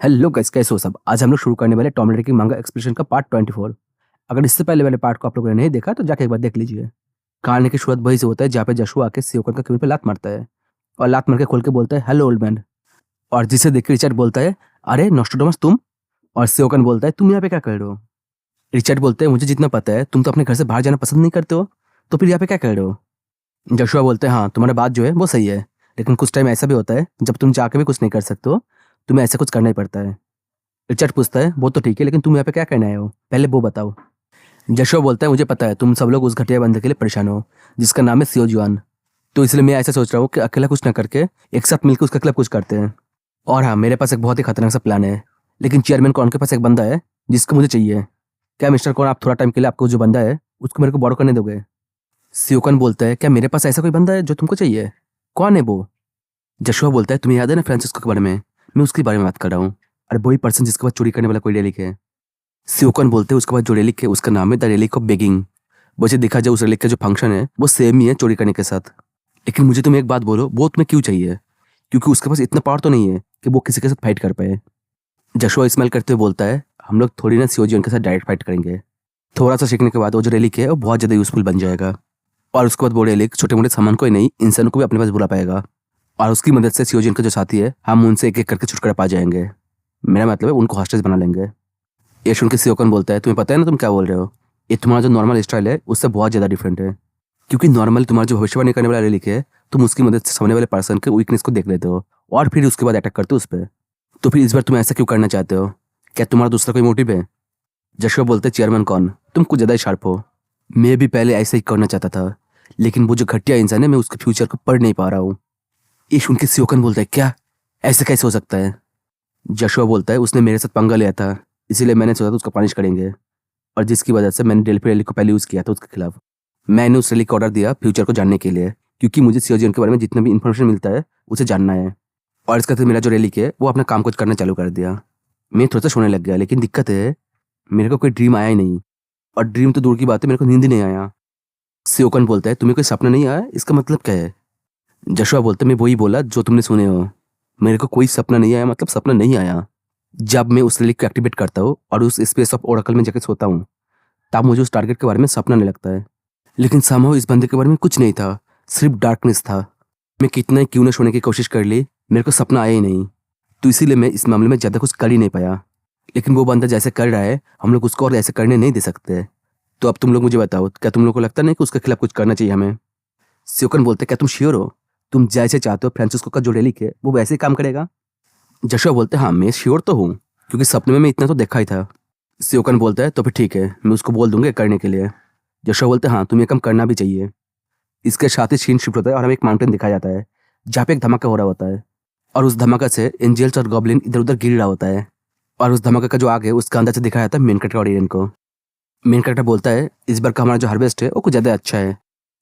Hello guys, कैसे हो सब। आज हम लोग शुरू करने वाले टॉम एंड जेरी की मांगा एक्सप्रेशन का पार्ट 24। अगर इससे पहले वाले पार्ट को आप लोगों ने नहीं देखा तो जाके एक बार देख लीजिए। कहानी की शुरुआत वही से होता है जहाँ पे जशुआ आके सियोकन का केबिन पे लात मारता है और लात मार के खोल के बोलता है हेलो ओल्ड मैन। और जिसे देख के रिचर्ड बोलता है अरे नोस्ट्राडामस तुम। और सियोकन बोलता है तुम यहाँ पे क्या कर रहे हो। रिचर्ड बोलते हैं मुझे जितना पता है तुम तो अपने घर से बाहर जाना पसंद नहीं करते हो, तो फिर यहाँ पे क्या कर रहे हो। जशुआ बोलते हैं हाँ तुम्हारा बात जो है वो सही है, लेकिन कुछ टाइम ऐसा भी होता है जब तुम जाके भी कुछ नहीं कर सकते हो, तुम्हें ऐसा कुछ करना ही पड़ता है। रिचर्ड पूछता है वो तो ठीक है, लेकिन तुम यहाँ पे क्या करने आए हो पहले वो बताओ। जशुआ बोलता है मुझे पता है तुम सब लोग उस घटिया बंदे के लिए परेशान हो जिसका नाम है सियो जुआन, तो इसलिए मैं ऐसा सोच रहा हूँ कि अकेला कुछ ना करके एक साथ मिलकर उसका खिलाफ कुछ करते हैं। और हाँ मेरे पास एक बहुत ही खतरनाक सा प्लान है, लेकिन चेयरमैन कॉर्न के पास एक बंदा है जिसको मुझे चाहिए। क्या मिस्टर कॉर्न आप थोड़ा टाइम के लिए आपको जो बंदा है उसको मेरे को बोरो करने दोगे। सियोकन बोलता है क्या मेरे पास ऐसा कोई बंदा है जो तुमको चाहिए, कौन है वो। जशुआ बोलता है तुम्हें याद है ना फ्रांसिस्को के बारे में, मैं उसके बारे में बात कर रहा हूँ। अरे वही पर्सन जिसके पास चोरी करने वाला कोई रेलिक है। सियोकन बोलते हैं उसके बाद जो रेलिक है उसका नाम है द रेलिक ऑफ बेगिंग। वैसे देखा जाए उस रेलिक का जो फंक्शन है वो सेम ही है चोरी करने के साथ। लेकिन मुझे तुम एक बात बोलो वो तुम्हें क्यों चाहिए, क्योंकि उसके पास इतना पावर तो नहीं है कि वो किसी के साथ फाइट कर पाए। जशुआ स्माइल करते हुए बोलता है हम लोग थोड़ी ना सियोजियन के साथ डायरेक्ट फाइट करेंगे, थोड़ा सा सीखने के बाद वो जो रेलिक है वो बहुत ज़्यादा यूजफुल बन जाएगा। और उसके बाद वो रेलिक छोटे मोटे सामान को ही नहीं इंसानों को भी अपने पास बुला पाएगा, और उसकी मदद से सियोजियन का जो साथी है हम उनसे एक एक करके छुटकारा पा जाएंगे। मेरा मतलब है उनको हॉस्टेज बना लेंगे। ये सुन के सियोकन बोलता है तुम्हें पता है ना तुम क्या बोल रहे हो, ये तुम्हारा जो नॉर्मल स्टाइल है उससे बहुत ज़्यादा डिफरेंट है। क्योंकि नॉर्मल तुम्हारा जो भविष्यवाणी करने वाला रेलिक है तुम उसकी मदद से सामने वाले पर्सन के वीकनेस को देख लेते हो और फिर उसके बाद अटैक करते हो उस पर। तो फिर इस बार तुम ऐसा क्यों करना चाहते हो, क्या तुम्हारा दूसरा कोई मोटिव है। जशुआ बोलते चेयरमैन कौन तुम कुछ ज़्यादा ही शार्प हो। मैं भी पहले ऐसा ही करना चाहता था, लेकिन वो जो घटिया इंसान है मैं उसके फ्यूचर को पढ़ नहीं पा रहा हूँ। ये सुन के सियोकन बोलता है क्या ऐसे कैसे हो सकता है। जशुआ बोलता है उसने मेरे साथ पंगा लिया था, इसीलिए मैंने सोचा था उसको पनिश करेंगे, और जिसकी वजह से मैंने डेल्फी रैली को पहले यूज़ किया था उसके खिलाफ। मैंने उस रैली को ऑर्डर दिया फ्यूचर को जानने के लिए, क्योंकि मुझे सियोजियन के बारे में जितना भी इन्फॉर्मेशन मिलता है उसे जानना है। और इसका मेरा जो रैली है वो अपना काम कुछ करना चालू कर दिया। मैं थोड़ा सा सोने लग गया, लेकिन दिक्कत है मेरे को कोई ड्रीम आया ही नहीं, और ड्रीम तो दूर की बात है मेरे को नींद ही नहीं आया। सियोकन बोलता है तुम्हें कोई सपना नहीं आया, इसका मतलब क्या है। जशुआ बोलता है मैं वही बोला जो तुमने सुने हो, मेरे को कोई सपना नहीं आया मतलब सपना नहीं आया। जब मैं उस रिलीक को एक्टिवेट करता हूँ और उस स्पेस ऑफ ओरेकल में जाकर सोता हूँ तब मुझे उस टारगेट के बारे में सपना नहीं लगता है। लेकिन समहाउ इस बंदे के बारे में कुछ नहीं था, सिर्फ डार्कनेस था। मैं कितना ही क्यों न सोने की कोशिश कर ली मेरे को सपना आया ही नहीं, तो इसीलिए मैं इस मामले में ज़्यादा कुछ कर ही नहीं पाया। लेकिन वो बंदा जैसे कर रहा है हम लोग उसको और ऐसे करने नहीं दे सकते। तो अब तुम लोग मुझे बताओ क्या तुम लोग को लगता नहीं कि उसके खिलाफ कुछ करना चाहिए हमें। सियोकन बोलते क्या तुम श्योर हो, तुम जैसे चाहते हो फ्रांसिस्को का जो रेलिक है वो वैसे ही काम करेगा। जशुआ बोलते हाँ मैं श्योर तो हूँ, क्योंकि सपने में मैं इतना तो देखा ही था। सियोकन बोलता है तो फिर ठीक है मैं उसको बोल दूंगा करने के लिए। जशुआ बोलते हाँ तुम्हें काम करना भी चाहिए। इसके साथ ही सीन शिफ्ट होता है और हमें एक माउंटेन दिखाया जाता है जहाँ पे एक धमाका हो रहा होता है, और उस धमाका से एंजल्स और गॉब्लिन इधर उधर गिर रहा होता है। और उस धमाका का जो आग है उसका अंदर से दिखाया जाता है मेन कैरेक्टर और एरन को। मेन कैरेक्टर बोलता है इस बार का हमारा जो हार्वेस्ट है वो कुछ ज़्यादा अच्छा है,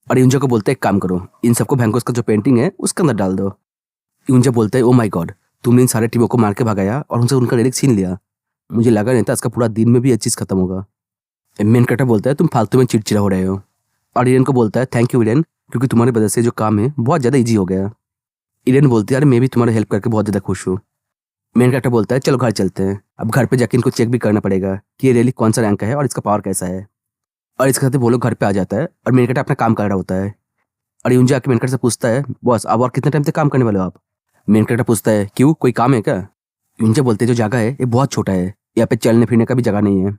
और यूंजा को बोलते है एक काम करो इन सबको वैंकोस का जो पेंटिंग है उसके अंदर डाल दो। यूंजा बोलता है ओ माय गॉड तुमने इन सारे टीमों को मार के भगाया और उनसे उनका रेलिक छीन लिया, मुझे लगा नहीं था इसका पूरा दिन में भी ये चीज़ खत्म होगा। मेन कैरेक्टर बोलता है तुम फालतू में चिड़चिड़ा हो रहे हो, और इरेन को बोलता है थैंक यू इरेन, क्योंकि तुम्हारी वजह से जो काम है बहुत ज़्यादा ईजी हो गया। इरेन बोलती है अरे मैं भी तुम्हारी हेल्प करके बहुत ज़्यादा खुश हूँ। मेन कैरेक्टर बोलता है चलो घर चलते हैं, अब घर पे जाके इनको चेक भी करना पड़ेगा कि ये रेलिक कौन सा रैंक का है और इसका पावर कैसा है। और इसके साथ ही वो लोग घर पे आ जाता है और मेन कैरेक्टर अपना काम कर रहा होता है। और यूंजा आके मेन कैरेक्टर से पूछता है बॉस अब और कितने टाइम तक काम करने वाले हो आप। मेन कैरेक्टर पूछता है क्यों कोई काम है क्या। यूंजा बोलते हैं जो जगह है ये बहुत छोटा है, यहाँ पे चलने फिरने का भी जगह नहीं है।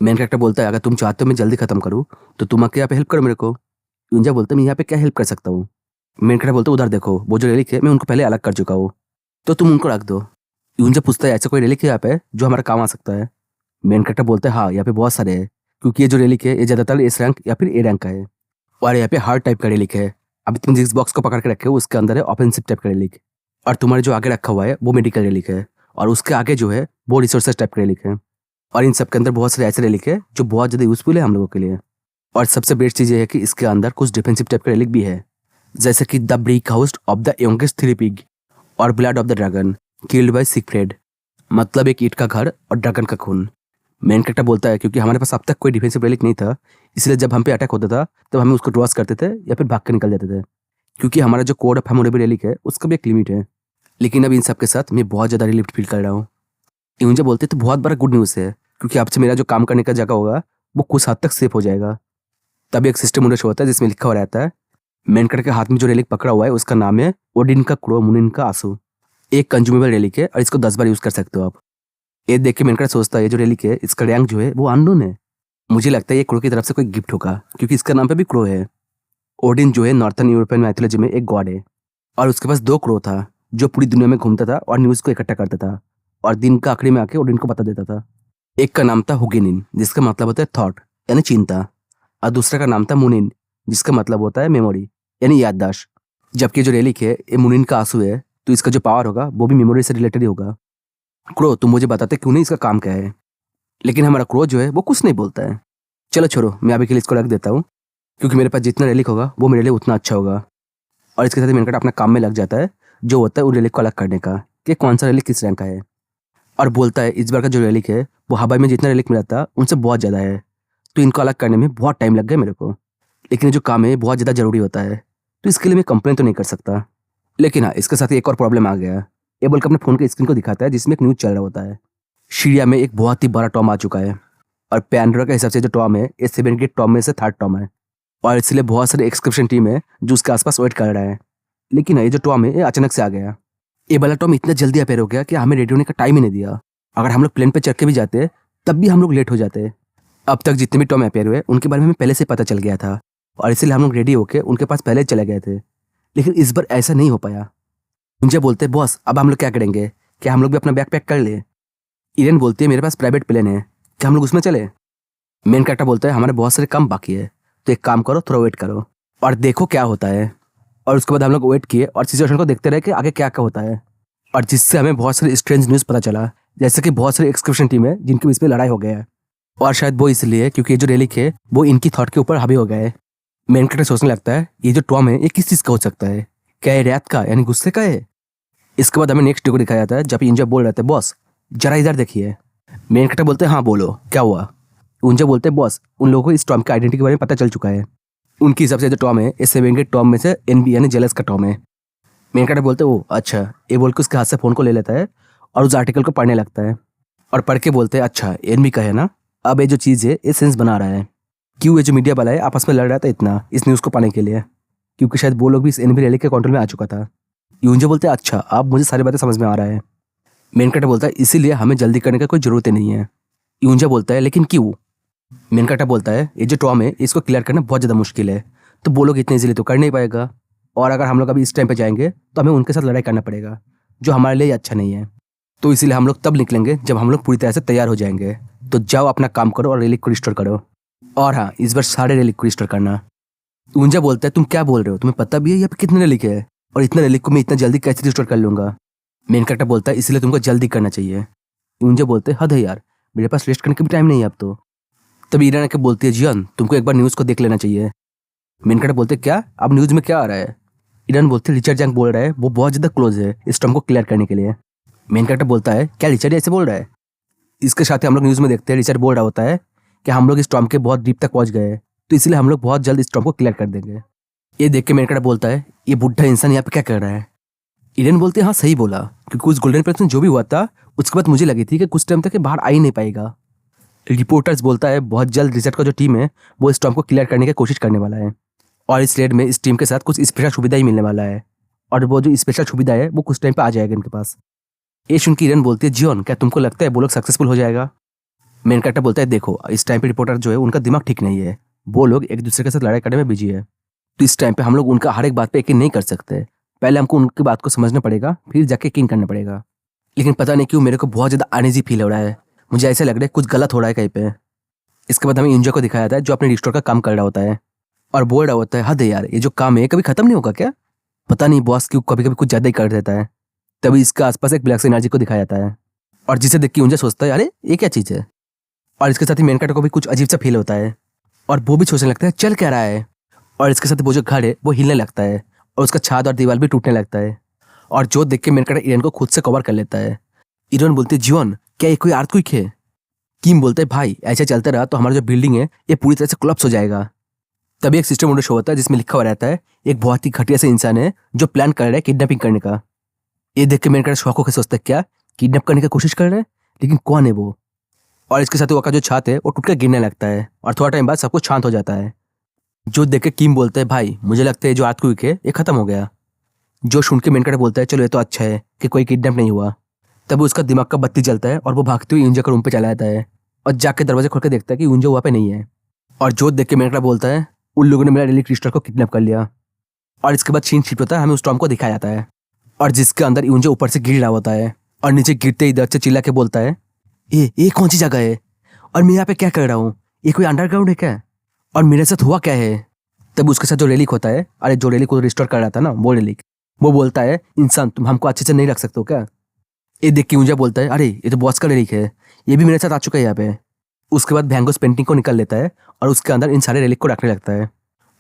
मेन कैरेक्टर बोलता है अगर तुम चाहते हो मैं जल्दी खत्म करूँ तो तुम आके यहाँ पे हेल्प करो मेरे को। यूंजा बोलते हैं मैं यहाँ पे क्या हेल्प कर सकता हूँ। मेन कैरेक्टर बोलते उधर देखो वो जो रेलिक है मैं उनको पहले अलग कर चुका हूँ, तो तुम उनको रख दो। यूंजा पूछता है ऐसा कोई रेलिक है यहाँ पे जो हमारा काम आ सकता है। मेन कैरेक्टर बोलता है हाँ यहाँ पे बहुत सारे हैं, क्योंकि ये जो रेलिक है ये ज़्यादातर एस रैंक या फिर ए रैंक का है, और यहाँ पे हर टाइप का रेलिक है। अभी तुम जिस बॉक्स को पकड़ के रखे हो उसके अंदर है ऑफेंसिव टाइप का रेलिक, और तुम्हारे जो आगे रखा हुआ है वो मेडिकल रेलिक है, और उसके आगे जो है वो रिसोर्सेज टाइप का रेलिक है। और इन सब के अंदर बहुत सारे ऐसे रेलिक है जो बहुत ज़्यादा यूजफुल है हम लोगों के लिए। और सबसे बेस्ट चीज़ ये है कि इसके अंदर कुछ डिफेंसिव टाइप का रेलिक भी है, जैसे कि the brick house of the youngest three pig और blood of the dragon killed by Siegfried, मतलब एक ईंट का घर और ड्रैगन का खून। मेन कैरेक्टर बोलता है क्योंकि हमारे पास अब तक कोई डिफेंसिव रेलिक नहीं था, इसलिए जब हम पे अटैक होता था तब हमें उसको ड्रॉस करते थे या फिर भाग के निकल जाते थे, क्योंकि हमारा जो कोड ऑफ मेमोरेबल रेलिक है उसका भी एक लिमिट है। लेकिन अब इन सब के साथ मैं बहुत ज़्यादा रिलीफ फील कर रहा हूँ। यूंजा बोलते तो बहुत बड़ा गुड न्यूज़ है, क्योंकि अब से मेरा जो काम करने का जगह होगा वो कुछ हद तक सेफ हो जाएगा। तभी एक सिस्टम विंडो शो होता है जिसमें लिखा हुआ रहता है, मेन कार्ड के हाथ में जो रेलिक पकड़ा हुआ है उसका नाम है ओडिन का क्रो मुनिन का आंसू। एक कंज्यूमेबल रेलिक है और इसको 10 बार यूज कर सकते हो आप। ये देख के मेन कार्ड सोचता है ये जो रेलिक है इसका रैंक जो है वो अननोन है। मुझे लगता है ये क्रो की तरफ से कोई गिफ्ट होगा, क्योंकि इसका नाम पे भी क्रो है। ओडिन जो है नॉर्थन यूरोपियन मैथोलॉजी में एक गॉड है, और उसके पास 2 क्रो था जो पूरी दुनिया में घूमता था और न्यूज़ को इकट्ठा करता था और दिन का आखिरी में आके ओडिन को बता देता था। एक का नाम था हुगिनिन जिसका मतलब होता है थॉट यानी चिंता, और दूसरे का नाम था मुनिन जिसका मतलब होता है मेमोरी यानी याददाश्त। जबकि जो रेलिक है ये मुनिन का आंसू है, तो इसका जो पावर होगा वो भी मेमोरी से रिलेटेड ही होगा। क्रो तुम मुझे बताते क्यों नहीं इसका काम क्या है, लेकिन हमारा क्रो जो है वो कुछ नहीं बोलता है। चलो छोड़ो, मैं अभी के लिए इसको रख देता हूँ, क्योंकि मेरे पास जितना रेलिक होगा वो मेरे लिए उतना अच्छा होगा। और इसके साथ ही मेनकट अपना काम में लग जाता है, जो होता है उन रेलिक को अलग करने का कि कौन सा रेलिक किस रैंक का है। और बोलता है इस बार का जो रेलिक है वो हवाई में जितना रेलिक मिला था उनसे बहुत ज़्यादा है, तो इनको अलग करने में बहुत टाइम लग गया मेरे को। लेकिन ये जो काम है बहुत ज़्यादा ज़रूरी होता है, तो इसके लिए मैं कंप्लेन तो नहीं कर सकता। लेकिन हाँ, इसके साथ ही एक और प्रॉब्लम आ गया। ये बोलकर अपने फ़ोन के स्क्रीन को दिखाता है जिसमें एक न्यूज़ चल रहा होता है। सीरिया में एक बहुत ही बड़ा टॉम आ चुका है, और पैंडोरा के हिसाब से जो टॉम है ये 7 के टॉम में से 3rd टॉम है, और इसलिए बहुत सारे एक्सक्रिप्शन टीम है जो उसके आसपास वेट कर रहा है। लेकिन ये जो टॉम है ये अचानक से आ गया। ये वाला टॉम इतना जल्दी अपेयर हो गया कि हमें रेडी होने का टाइम ही नहीं दिया। अगर हम लोग प्लेन पे चढ़ के भी जाते तब भी हम लोग लेट हो जाते। अब तक जितने भी टॉम अपेयर हुए उनके बारे में हमें पहले से पता चल गया था, और इसलिए हम लोग रेडी होकर उनके पास पहले चले गए थे। लेकिन इस बार ऐसा नहीं हो पाया। मुझे बोलते बॉस अब हम लोग क्या करेंगे, क्या हम लोग भी अपना बैग पैक कर ले। इरेन बोलती है मेरे पास प्राइवेट प्लेन है, क्या हम लोग उसमें चले। मेन कैरेक्टर बोलता है हमारे बहुत सारे काम बाकी है, तो एक काम करो थोड़ा वेट करो और देखो क्या होता है। और उसके बाद हम लोग वेट किए और सिचुएशन को देखते रहे कि आगे क्या क्या होता है, और जिससे हमें बहुत सारी स्ट्रेंज न्यूज़ पता चला, जैसे कि बहुत सारी एक्सक्रिप्शन टीम है जिनके बीच में लड़ाई हो गया है, और शायद वो इसलिए क्योंकि ये जो रेलिक है वो इनकी थॉट के ऊपर हावी हो गया है। मेन कैरेक्टर सोचने लगता है ये जो टॉम है ये किस चीज़ का हो सकता है, क्या ये रैत का यानी गुस्से का है। इसके बाद हमें नेक्स्ट डे को दिखाया जाता है जब इंजा बोल रहे थे बॉस जरा इधर देखिए। मेन कैरेक्टर बोलते हैं हाँ बोलो क्या हुआ। उनसे बोलते हैं बॉस उन लोगों को इस टॉम के आइडेंटिटी के बारे में पता चल चुका है। उनके हिसाब से जो टॉम है ये 7 के टॉम में से एनबी यानी जेलस का टॉम है। मेन कैरेक्टर बोलते हैं वो अच्छा, ये बोल के उसके हाथ से फ़ोन को ले लेता है और उस आर्टिकल को पढ़ने लगता है, और पढ़ के बोलते हैं अच्छा एनबी का है ना, अब ये जो चीज़ है ये सेंस बना रहा है। क्यों ये जो मीडिया वाला है आपस में लड़ रहा था इतना इस न्यूज़ को पाने के लिए, क्योंकि शायद वो लोग भी इस एनबी रैली के कंट्रोल में आ चुका था। यूंजे बोलते हैं अच्छा अब मुझे सारी बातें समझ में आ रहा है। मेन कैरेक्टर बोलता है इसीलिए हमें जल्दी करने का कोई ज़रूरत ही नहीं है। यूंजा बोलता है लेकिन क्यों। मेन कैरेक्टर बोलता है ये जो टॉम है इसको क्लियर करना बहुत ज़्यादा मुश्किल है, तो वो लोग इतने इजीली तो कर नहीं पाएगा, और अगर हम लोग अभी इस टाइम पे जाएंगे तो हमें उनके साथ लड़ाई करना पड़ेगा जो हमारे लिए अच्छा नहीं है। तो इसीलिए हम लोग तब निकलेंगे जब हम लोग पूरी तरह से तैयार हो जाएंगे। तो जाओ अपना काम करो और रेलिक को रिस्टोर करो, और हाँ इस बार सारे रेलिक को रिस्टोर करना। यूंजा बोलता है तुम क्या बोल रहे हो, तुम्हें पता भी है यहाँ पे कितने रेलिक है, और इतने रेलिक को मैं इतना जल्दी कैसे रिस्टोर कर लूँगा। मेन कैरेक्टर बोलता है इसलिए तुमको जल्दी करना चाहिए। यूंजा बोलते हैं हद है यार, मेरे पास रेस्ट करने का भी टाइम नहीं है अब तो। तभी ईरान आके बोलती है जियन तुमको एक बार न्यूज़ को देख लेना चाहिए। मेन कैरेक्टर बोलते क्या अब न्यूज़ में क्या आ रहा है। ईरान बोलते रिचर्ड जंग बोल रहा है वो बहुत ज़्यादा क्लोज है इस टॉम को क्लियर करने के लिए। मेन कैरेक्टर बोलता है क्या रिचर्ड ऐसे बोल रहा है। इसके साथ ही हम लोग न्यूज़ में देखते हैं रिचर्ड बोल रहा होता है कि हम लोग इस टॉम के बहुत डीप तक पहुंच गए हैं, तो इसलिए हम लोग बहुत जल्द इस टॉम को क्लियर कर देंगे। ये देख के मेन कैरेक्टर बोलता है ये बुढ़ा इंसान यहाँ पे क्या कर रहा है। ईरान बोलते हैं हाँ सही बोला, क्योंकि उस गोल्डन पर्सन जो भी हुआ था उसके बाद मुझे लगी थी कि कुछ टाइम तक ये बाहर आ ही नहीं पाएगा। रिपोर्टर्स बोलता है बहुत जल्द रिचर्ड का जो टीम है वो इस टॉम को क्लियर करने की कोशिश करने वाला है, और इस रेड में इस टीम के साथ कुछ स्पेशल सुविधा ही मिलने वाला है, और वो जो स्पेशल सुविधा है वो कुछ टाइम पे आ जाएगा इनके पास। ये सुन के ईरान बोलती है जियोन क्या तुमको लगता है वो लोग सक्सेसफुल हो जाएगा। मेन कैरेक्टर बोलता है देखो इस टाइम पे रिपोर्टर जो है उनका दिमाग ठीक नहीं है, वो लोग एक दूसरे के साथ लड़ाई करने में बिजी है, तो इस टाइम पे हम लोग उनका हर एक बात पे यकीन नहीं कर सकते। पहले हमको उनकी बात को समझना पड़ेगा फिर जाके यकीन करना पड़ेगा। लेकिन पता नहीं क्यों मेरे को बहुत ज़्यादा अनईजी फील हो रहा है, मुझे ऐसा लग रहा है कुछ गलत हो रहा है कहीं पे। इसके बाद हमें इंजॉय को दिखाया जाता है जो अपने रिस्टोर का काम कर रहा होता है, और बोल रहा होता है हद है यार ये जो काम है कभी खत्म नहीं होगा क्या। पता नहीं बॉस क्यों कभी कभी कुछ ज़्यादा ही कर देता है। तभी इसके आसपास एक ब्लैक एनर्जी को दिखाया जाता है, और जिसे देख के उंजा सोचता है अरे ये क्या चीज़ है। और इसके साथ ही मेन कैरेक्टर को भी कुछ अजीब सा फील होता है, और वो भी सोचने लगता है चल क्या रहा है। और इसके साथ वो जो घर है वो हिलने लगता है, और उसका छाद और दीवार भी टूटने लगता है, और जो देख के मेन कैरेक्टर ईरान को खुद से कवर कर लेता है। ईरान बोलती है जीवन क्या ये कोई अर्थक्वेक है। किम बोलते हैं भाई ऐसे चलता रहा तो हमारा जो बिल्डिंग है ये पूरी तरह से कोलैप्स हो जाएगा। तभी एक सिस्टम विंडो शो होता है जिसमें लिखा हुआ रहता है एक बहुत ही घटिया सा इंसान है जो प्लान कर रहा है किडनैपिंग करने का। ये देख के मेन कैरेक्टर शौक होकर सोचता है क्या किडनैप करने की कोशिश कर रहा है, लेकिन कौन है वो? और इसके साथ वो का जो छत है वो टूट कर गिरने लगता है और थोड़ा टाइम बाद सब कुछ शांत हो जाता है। जो देख के किम बोलता है भाई मुझे लगता है जो अर्थक्वेक है ये खत्म हो गया। जो सुन के मेनका बोलता है चलो ये तो अच्छा है कि कोई किडनैप नहीं हुआ। तब उसका दिमाग का बत्ती जलता है और वो भागते हुए यूंजा के रूम पे चला जाता है और जाके दरवाजे खोल के देखता है कि यूंजा वहाँ पे नहीं है। और जो देख के मेनका बोलता है उन लोगों ने मेरा रेली क्रिस्टल को किडनैप कर लिया। और इसके बाद सीन शिफ्ट होता है, हमें उस टॉम को दिखाया जाता है और जिसके अंदर यूंजा ऊपर से गिर रहा होता है और नीचे गिरते ही इधर से चिल्ला के बोलता है ये कौन सी जगह है और मैं यहाँ पे क्या कर रहा हूँ? ये कोई अंडरग्राउंड है क्या? और मेरे साथ हुआ क्या है? तब उसके साथ जो रेलिक होता है, अरे जो रेलिक को रिस्टोर कर रहा था ना वो रेलिक, वो बोलता है इंसान तुम हमको अच्छे से नहीं रख सकते हो क्या? ये देख के यूंजा बोलता है अरे ये तो बॉस का रेलिक है, ये भी मेरे साथ आ चुका है यहाँ पे। उसके बाद भैंगोस पेंटिंग को निकाल लेता है और उसके अंदर इन सारे रेलिक को रखने लगता है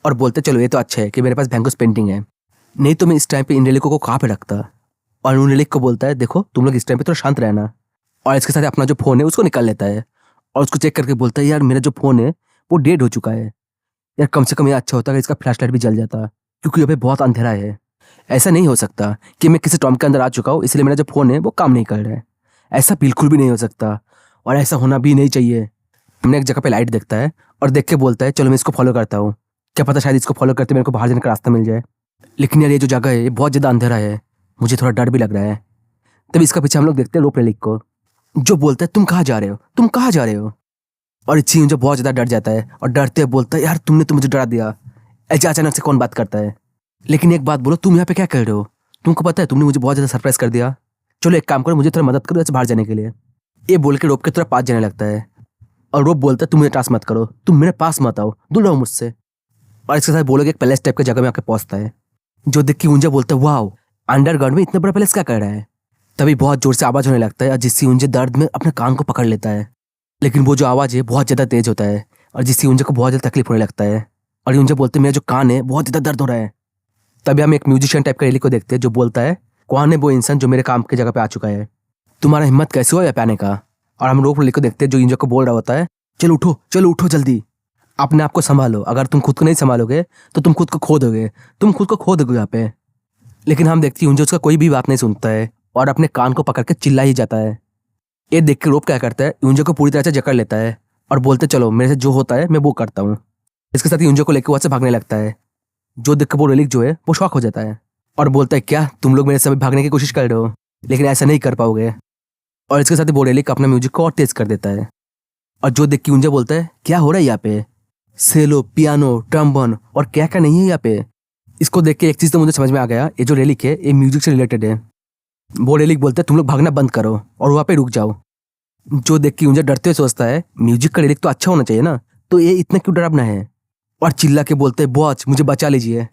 और बोलते चलो ये तो अच्छा है कि मेरे पास भैंगोस पेंटिंग है, नहीं तो मैं इस टाइम पे इन रेलिकों को कहाँ पे रखता। और उन रेलिक को बोलता है देखो तुम लोग इस टाइम पे थोड़ा शांत रहना। और इसके साथ अपना जो फोन है उसको निकाल लेता है और उसको चेक करके बोलता है यार मेरा जो फोन है वो डेड हो चुका है यार, कम से कम ये अच्छा होता है इसका फ्लैशलाइट भी जल जाता क्योंकि यहाँ पे बहुत अंधेरा है। ऐसा नहीं हो सकता कि मैं किसी टॉम के अंदर आ चुका हूँ इसलिए मेरा जो फोन है वो काम नहीं कर रहा है, ऐसा बिल्कुल भी नहीं हो सकता और ऐसा होना भी नहीं चाहिए। हमने एक जगह पे लाइट देखता है और देख के बोलता है चलो मैं इसको फॉलो करता हूँ, क्या पता शायद इसको फॉलो करते मेरे को बाहर जाने का रास्ता मिल जाए। लेकिन यार ये जो जगह है ये बहुत ज़्यादा अंधेरा है, मुझे थोड़ा डर भी लग रहा है। तब इसका पीछे हम लोग देखते हैं रोप रेलिक को, जो बोलता है तुम कहाँ जा रहे हो, तुम कहाँ जा रहे हो? और इच्छी जो बहुत ज़्यादा डर जाता है और डरते हुए बोलता है यार तुमने तो मुझे डरा दिया, ऐसे अचानक से कौन बात करता है? लेकिन एक बात बोलो तुम यहाँ पे क्या कर रहे हो? तुमको पता है तुमने मुझे बहुत ज़्यादा सरप्राइज कर दिया, चलो एक काम करो मुझे थोड़ा मदद करो ऐसे बाहर जाने के लिए। ये बोल के रोप के थोड़ा पास जाने लगता है और रोप बोलता है तुम मुझे टास्क मत करो, तुम मेरे पास मत आओ, दूर रहो मुझसे। और इसके साथ बोलोगे एक पैलेस टाइप की जगह में आके पहुंचता है, जो देख के ऊंजा बोलता है वाओ अंडरग्राउंड में इतना बड़ा पैलेस क्या कर रहा है? तभी बहुत जोर से आवाज होने लगता है और जिससे ऊंजे दर्द में अपने कान को पकड़ लेता है। लेकिन वो जो आवाज है बहुत ज्यादा तेज होता है और जिससे ऊंजे को बहुत ज्यादा तकलीफ होने लगता है और ऊंजा बोलते मेरा जो कान है बहुत ज्यादा दर्द हो रहा है। तभी हम एक म्यूजिशियन टाइप का रेली को देखते हैं जो बोलता है कौन है वो इंसान जो मेरे काम की जगह पे आ चुका है, तुम्हारा हिम्मत कैसे हुआ यहाँ पे आने का? और हम रोप रेली को देखते हैं जो ऊंजा को बोल रहा होता है चलो उठो जल्दी, अपने आप को संभालो, अगर तुम खुद को नहीं संभालोगे तो तुम खुद को खो दोगे यहाँ पे। लेकिन हम देखते हैं ऊंजा उसका कोई भी बात नहीं सुनता है और अपने कान को पकड़ के चिल्ला ही जाता है। ये देख के रोप क्या करता है यूंजा को पूरी तरह से जकड़ लेता है और बोलते चलो मेरे से जो होता है मैं वो करता हूँ। इसके साथ यूंजा को लेकर वहां से भागने लगता है, जो देख के वो रेलिक जो है वो शॉक हो जाता है और बोलता है क्या तुम लोग मेरे से भागने की कोशिश कर रहे हो, लेकिन ऐसा नहीं कर पाओगे। और इसके साथ ही वो रेलिक अपना म्यूजिक को और तेज कर देता है और जो देख के यूंजा बोलता है क्या हो रहा है यहाँ पे, सेलो पियानो ट्रम्बन और क्या क्या नहीं है यहाँ पे। इसको देख के एक चीज तो मुझे समझ में आ गया, ये जो रेलिक है ये म्यूजिक से रिलेटेड है। वो रेलिक बोलते हैं तुम लोग भागना बंद करो और वहाँ पे रुक जाओ। जो देख के ऊंजा डरते हुए सोचता है म्यूजिक का रेलिक तो अच्छा होना चाहिए ना, तो ये इतना क्यों डरावना है? और चिल्ला के बोलते हैं बॉस मुझे बचा लीजिए।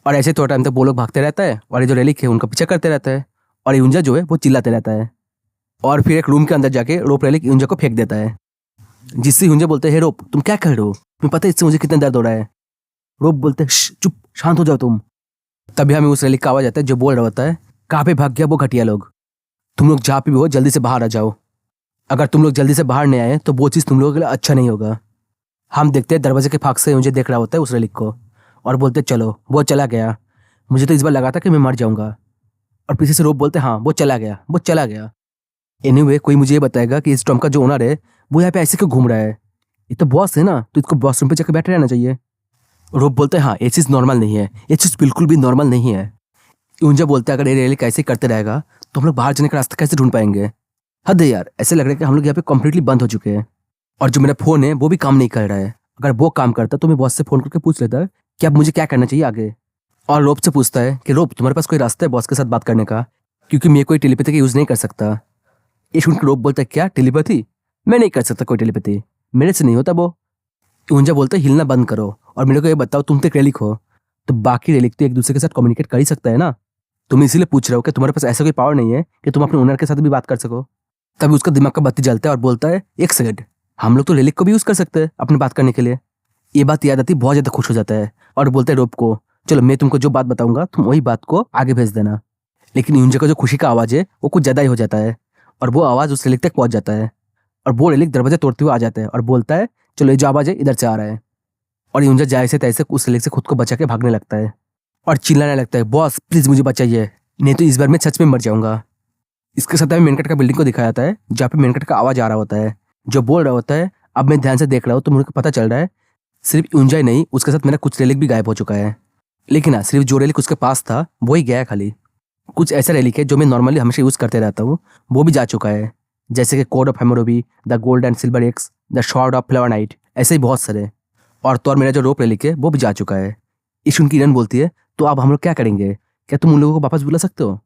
और ऐसे थोड़ा टाइम तक वो लोग भागते रहता है और ये जो रेलिक है उनका पीछा करते रहता है और ये ऊंजा जो है वो चिल्लाते रहता है और फिर एक रूम के अंदर जाके रोप रेलिक ऊंजा को फेंक देता है, जिससे ऊंजा बोलते हैं रोप तुम क्या कर रहे हो, तुम्हें पता है इससे मुझे कितना दर्द हो रहा है? रोप बोलते हैं चुप शांत हो जाओ तुम। तभी हमें उस रेलिक का आवाज आता है जो बोल रहा होता है कहाँ पे भाग गया वो घटिया लोग, तुम लोग जहाँ पे भी हो जल्दी से बाहर आ जाओ, अगर तुम लोग जल्दी से बाहर नहीं आए तो वो चीज़ तुम लोगों के लिए अच्छा नहीं होगा। हम देखते हैं दरवाजे के फाक से मुझे देख रहा होता है उस रेलिक को और बोलते चलो वो चला गया, मुझे तो इस बार लगा था कि मैं मर जाऊंगा। और पीछे से रोप बोलते हाँ वो चला गया। एनीवे कोई मुझे ये बताएगा कि इस टॉम का जो ओनर है वो यहाँ पे ऐसे क्यों घूम रहा है, ये तो बॉस है ना, तो इसको बॉस रूम पे जाकर बैठे रहना चाहिए। रोप बोलते हैं हाँ ये चीज़ नॉर्मल नहीं है, ये चीज़ बिल्कुल भी नॉर्मल नहीं है। यूंजा बोलते हैं अगर ये रेलिक ऐसे करते रहेगा तो हम लोग बाहर जाने का रास्ता कैसे ढूंढ पाएंगे? हद है यार, ऐसे लग रहा है कि हम लोग यहाँ पे कम्प्लीटली बंद हो चुके हैं और जो मेरा फोन है वो भी काम नहीं कर रहा है। अगर वो काम करता तो मैं बॉस से फोन करके पूछ लेता कि अब मुझे क्या करना चाहिए आगे। और रोप से पूछता है कि रोप तुम्हारे पास कोई रास्ता है बॉस के साथ बात करने का, क्योंकि मैं कोई टेलीपैथी का यूज़ नहीं कर सकता। ये सुन के रोप बोलता है क्या टेलीपैथी, मैं नहीं कर सकता कोई टेलीपैथी, मेरे से नहीं होता वो। यूंजा बोलता है हिलना बंद करो और मेरे को ये बताओ तुम तो एक रेलिक हो, तो बाकी रेलिक तो एक दूसरे के साथ कम्युनिकेट कर ही सकता है ना, तुम इसीलिए पूछ रहे हो कि तुम्हारे पास ऐसा कोई पावर नहीं है कि तुम अपने ओनर के साथ भी बात कर सको। तभी उसका दिमाग का बत्ती जलता है और बोलता है एक सेकंड, हम लोग तो रेलिक को भी यूज़ कर सकते हैं अपनी बात करने के लिए। ये बात याद आती बहुत ज़्यादा खुश हो जाता है और बोलता है रोप को चलो मैं तुमको जो बात बताऊंगा तुम वही बात को आगे भेज देना। लेकिन यूंजा का जो खुशी का आवाज़ है वो कुछ ज़्यादा ही हो जाता है और वो आवाज़ उस रेलिक तक पहुंच जाता है और वो रेलिक दरवाजा तोड़ते हुए आ जाता है और बोलता है चलो ये जो आवाज़ है इधर से आ रहा है। और यूंजा जैसे तैसे उस रेलिक से खुद को बचा के भागने लगता है और चिल्लाने लगता है बॉस प्लीज़ मुझे बचाइए, नहीं तो इस बार मैं सच में मर जाऊंगा। इसके साथ हमें मेन कैरेक्टर का बिल्डिंग को दिखाया जाता है जहाँ पे मेन कैरेक्टर का आवाज आ रहा होता है जो बोल रहा होता है। अब मैं ध्यान से देख रहा हूँ तो मुझे पता चल रहा है सिर्फ यूंजा ही नहीं, उसके साथ मेरा कुछ रेलिक भी गायब हो चुका है। लेकिन हाँ, सिर्फ जो रेलिक उसके पास था वही गया है खाली। कुछ ऐसा रेलिक है जो मैं नॉर्मली हमेशा यूज करते रहता हूँ, वो भी जा चुका है, जैसे कि code of Hammurabi, the gold and silver axe, the shard of flower knight, ऐसे ही बहुत सारे। और तो और मेरा जो रोप रेलिक है वो भी जा चुका है। इस उनकी रन बोलती है तो अब हम लोग क्या करेंगे, क्या तुम उन लोगों को वापस बुला सकते हो?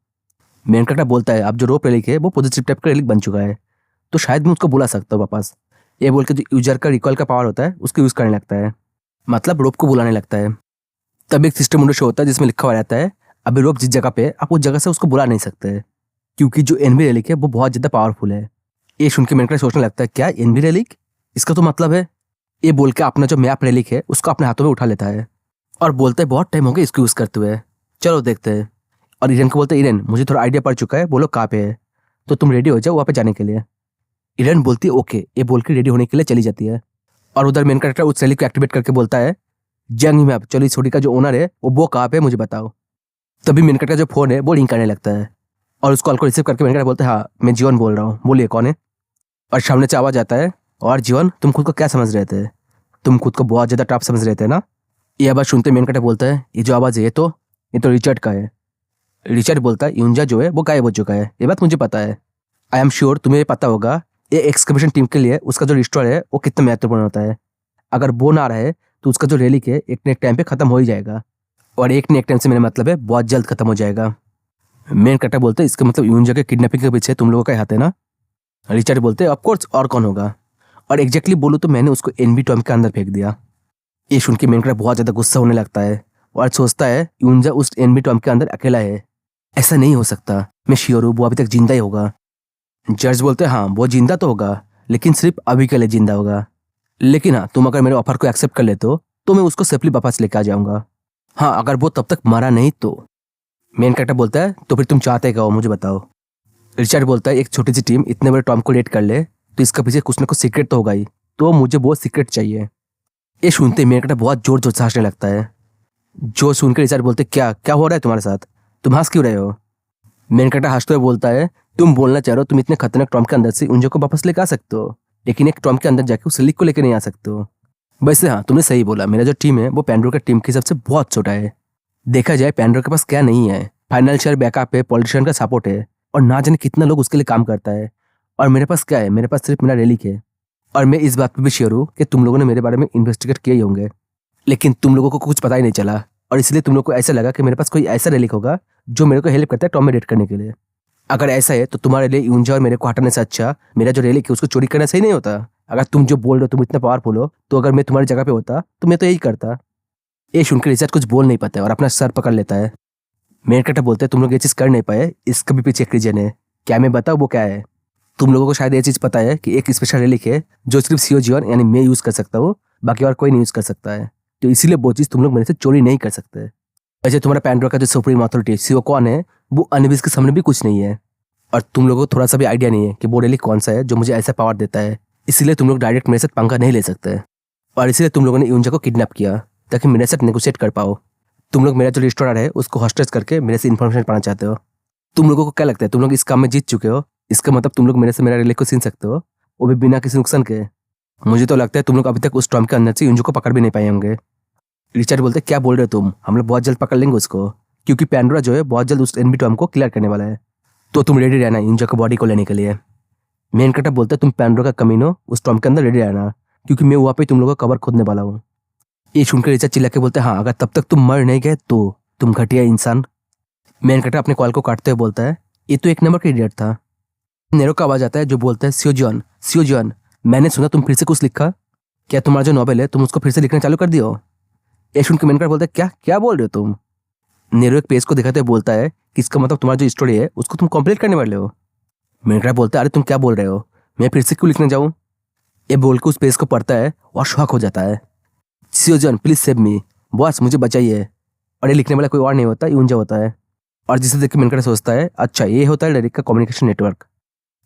मेन कैरेक्टर बोलता है अब जो रोप रेलिक है वो पॉजिटिव टाइप का रेलिक बन चुका है, तो शायद मैं उसको बुला सकता हूँ वापस। ये बोल के जो यूजर का रिकॉल का पावर होता है उसको यूज करने लगता है, मतलब रोप को बुलाने लगता है। तब एक सिस्टम विंडो शो होता है जिसमें लिखा हुआ रहता है अभी रोप जिस जगह पे आप उस जगह से उसको बुला नहीं सकते, क्योंकि जो एनवी रेलिक है वो बहुत ज्यादा पावरफुल है। ये सुन के मेन कैरेक्टर सोचने लगता है क्या एनवी रेलिक, इसका तो मतलब है। ये बोल के अपना जो मैप रेलिक है उसको अपने हाथों में उठा लेता है और बोलता है बहुत टाइम हो गया इसको यूज करते हुए, चलो देखते हैं। और इरेन को बोलते हैं इरेन मुझे थोड़ा आइडिया पड़ चुका है, बोलो कहाँ पे है, तो तुम रेडी हो जाओ वहाँ पे जाने के लिए। इरेन बोलती है ओके, ये बोल के रेडी होने के लिए चली जाती है। और उधर मेन कैरेक्टर उस रेलिक को एक्टिवेट करके बोलता है जंग मैप, चलो इस छोटी का जो ओनर है वो कहाँ पे है मुझे बताओ। तभी मेन कैरेक्टर का जो फोन है वो रिंग करने लगता है और उस कॉल को रिसीव करके मेन कैरेक्टर बोलता है हाँ मैं जीवन बोल रहा हूँ, बोलिए कौन है। और सामने से आवाज आता है और जीवन तुम खुद को क्या समझ रहे थे, तुम खुद को बहुत ज्यादा टफ समझ रहे थे ना। ये आवाज सुनते मेन कैरेक्टर बोलता है ये जो आवाज है ये तो रिचर्ड का है। रिचर्ड बोलता है यूंजा जो है वो गायब हो चुका है, ये बात मुझे पता है। आई एम श्योर तुम्हें ये पता होगा ये एक्सकवेशन टीम के लिए उसका जो रिस्टोर है वो कितना महत्वपूर्ण होता है। अगर वो ना रहे तो उसका जो रेलिक है एक न एक टाइम पे खत्म हो ही जाएगा, और एक न एक टाइम से मेरा मतलब है बहुत जल्द खत्म हो जाएगा। मेन कैरेक्टर बोलते हैं इसका मतलब यूंजा के किडनैपिंग के पीछे तुम लोगों का ही हाथ है ना। रिचर्ड बोलते हैं ऑफ कोर्स, और कौन होगा। और एग्जैक्टली बोलूँ तो मैंने उसको एनवी टॉम के अंदर फेंक दिया। ये सुन के मेन कैरेक्टर बहुत ज्यादा गुस्सा होने लगता है और सोचता है यूंजा उस एनवी टॉम के अंदर अकेला है, ऐसा नहीं हो सकता, मैं श्योर हूँ वो अभी तक जिंदा ही होगा। जज बोलते हैं हाँ वो जिंदा तो होगा लेकिन सिर्फ अभी के लिए जिंदा होगा, लेकिन हाँ तुम अगर मेरे ऑफर को एक्सेप्ट कर लेते हो तो मैं उसको सेफली वापस लेकर आ जाऊंगा। हाँ अगर वो तब तक मरा नहीं तो। मेन कैरेक्टर बोलता है तो फिर तुम चाहते क्या हो मुझे बताओ। रिचर्ड बोलता है एक छोटी सी टीम इतने बड़े टॉम को रेड कर ले तो इसका पीछे कुछ ना कुछ सीक्रेट तो होगा ही, तो मुझे वो सीक्रेट चाहिए। ये सुनते मेन कैरेक्टर बहुत जोर जोर से हंसने लगता है। जो सुनकर रिचर्ड बोलते क्या क्या हो रहा है तुम्हारे साथ, तुम हंस क्यों रहे हो। मेन कैरेक्टर हंसते हुए बोलता है तुम बोलना चाह रहे हो तुम इतने खतरनाक टॉम के अंदर से उन को वापस लेकर आ सकते हो, लेकिन एक टॉम के अंदर जाके उस लिक को लेकर नहीं आ सकते हो। वैसे हाँ तुमने सही बोला, मेरा जो टीम है वो पैंडोर का टीम के हिसाब से बहुत छोटा है। देखा जाए पैंडोर के पास क्या नहीं है, फाइनेंशियल बैकअप है, पॉलिटिशियन का सपोर्ट है, और ना जाने कितना लोग उसके लिए काम करता है। और मेरे पास क्या है, मेरे पास सिर्फ मेरा रेलिक है। और मैं इस बात पर भी श्योर हूँ कि तुम लोगों ने मेरे बारे में इन्वेस्टिगेट किए ही होंगे, लेकिन तुम लोगों को कुछ पता ही नहीं चला, और इसलिए तुम लोग को ऐसा लगा कि मेरे पास कोई ऐसा रेलिक होगा जो मेरे को हेल्प करता है टॉम में रेड करने के लिए। अगर ऐसा है तो तुम्हारे लिए यूंजा और मेरे को हटाने से अच्छा मेरा जो रेलिक है उसको चोरी करना सही नहीं होता। अगर तुम जो बोल रहे हो तुम इतना पावरफुल हो, तो अगर मैं तुम्हारी जगह पे होता तो मैं तो यही करता। ये सुनकर रिचर्ड कुछ बोल नहीं पाता और अपना सर पकड़ लेता है। मेन कैरेक्टर बोलते हैं तुम लोग ये चीज कर नहीं पाए, इसका भी पीछे एक रीजन है। क्या मैं बताऊँ वो क्या है? तुम लोगों को शायद ये चीज पता है कि एक स्पेशल रेलिक है जो सिर्फ सीओ जीवन यानी मैं यूज कर सकता हूँ, बाकी और कोई नहीं यूज कर सकता है, तो इसीलिए वो चीज तुम लोग मेरे से चोरी नहीं कर सकते। वैसे तुम्हारा पैंडोर का जो सुप्रीम अथॉरिटी सीओ कौन है वो अनबिस के सामने भी कुछ नहीं है, और तुम लोगों को थोड़ा सा भी आइडिया नहीं है कि वो रेलिक कौन सा है जो मुझे ऐसा पावर देता है, इसीलिए तुम लोग डायरेक्ट मेरे साथ पंगा नहीं ले सकते। और इसीलिए तुम लोगों ने यूंजा को किडनैप किया ताकि मेरे साथ नेगोशिएट कर पाओ। तुम लोग मेरा जो रिस्टोरर है उसको हॉस्टेज करके मेरे से इन्फॉर्मेशन पाना चाहते हो। तुम लोगों को क्या लगता है तुम लोग इस काम में जीत चुके हो, इसका मतलब तुम लोग मेरे से मेरा रिलेक को छीन सकते हो, वो भी बिना किसी नुकसान के। मुझे तो लगता है तुम लोग अभी तक उस टॉम के अंदर से यूंजा को पकड़ भी नहीं पाए होंगे। रिचर्ड बोलते क्या बोल रहे हो तुम, हम लोग बहुत जल्द पकड़ लेंगे उसको, क्योंकि पैंडोरा जो है बहुत जल्द उस एनबी टॉम को क्लियर करने वाला है, तो तुम रेडी रहना यूंजा का बॉडी को लेने के लिए। मेन कैरेक्टर बोलता है तुम पैंडोरा का कमीनो उस टॉम के अंदर रेडी रहना, क्योंकि मैं वहाँ पे तुम लोगों का कवर खोदने वाला हूँ। ये सुनकर रिचर्ड चिल्ला के बोलते हाँ अगर तब तक तुम मर नहीं गए तो तुम घटिया इंसान। मेन कैरेक्टर अपने कॉल को काटते हुए बोलता है ये तो एक नंबर का इडियट था। नेरो का आवाज आता है जो बोलता है सियोजन मैंने सुना तुम फिर से कुछ लिखा, क्या तुम्हारा जो नॉवेल है तुम उसको फिर से लिखना चालू कर दियो। ये सुन के मेन कैरेक्टर बोलता है क्या क्या बोल रहे हो तुम। नेरो एक पेज को दिखाते हुए बोलता है कि इसका मतलब तुम्हारा जो स्टोरी है उसको तुम कंप्लीट करने वाले हो। मेन कैरेक्टर बोलता है अरे तुम क्या बोल रहे हो, मैं फिर से क्यों लिखने जाऊँ। ये बोल के उस पेज को पढ़ता है और शॉक हो जाता है। सियोजन प्लीज सेव मी, बॉस मुझे बचाइए। और ये लिखने वाला कोई और नहीं होता यूंजा होता है। और जिसे देख के मेन कैरेक्टर सोचता है अच्छा ये होता है रेलिक का कम्युनिकेशन नेटवर्क,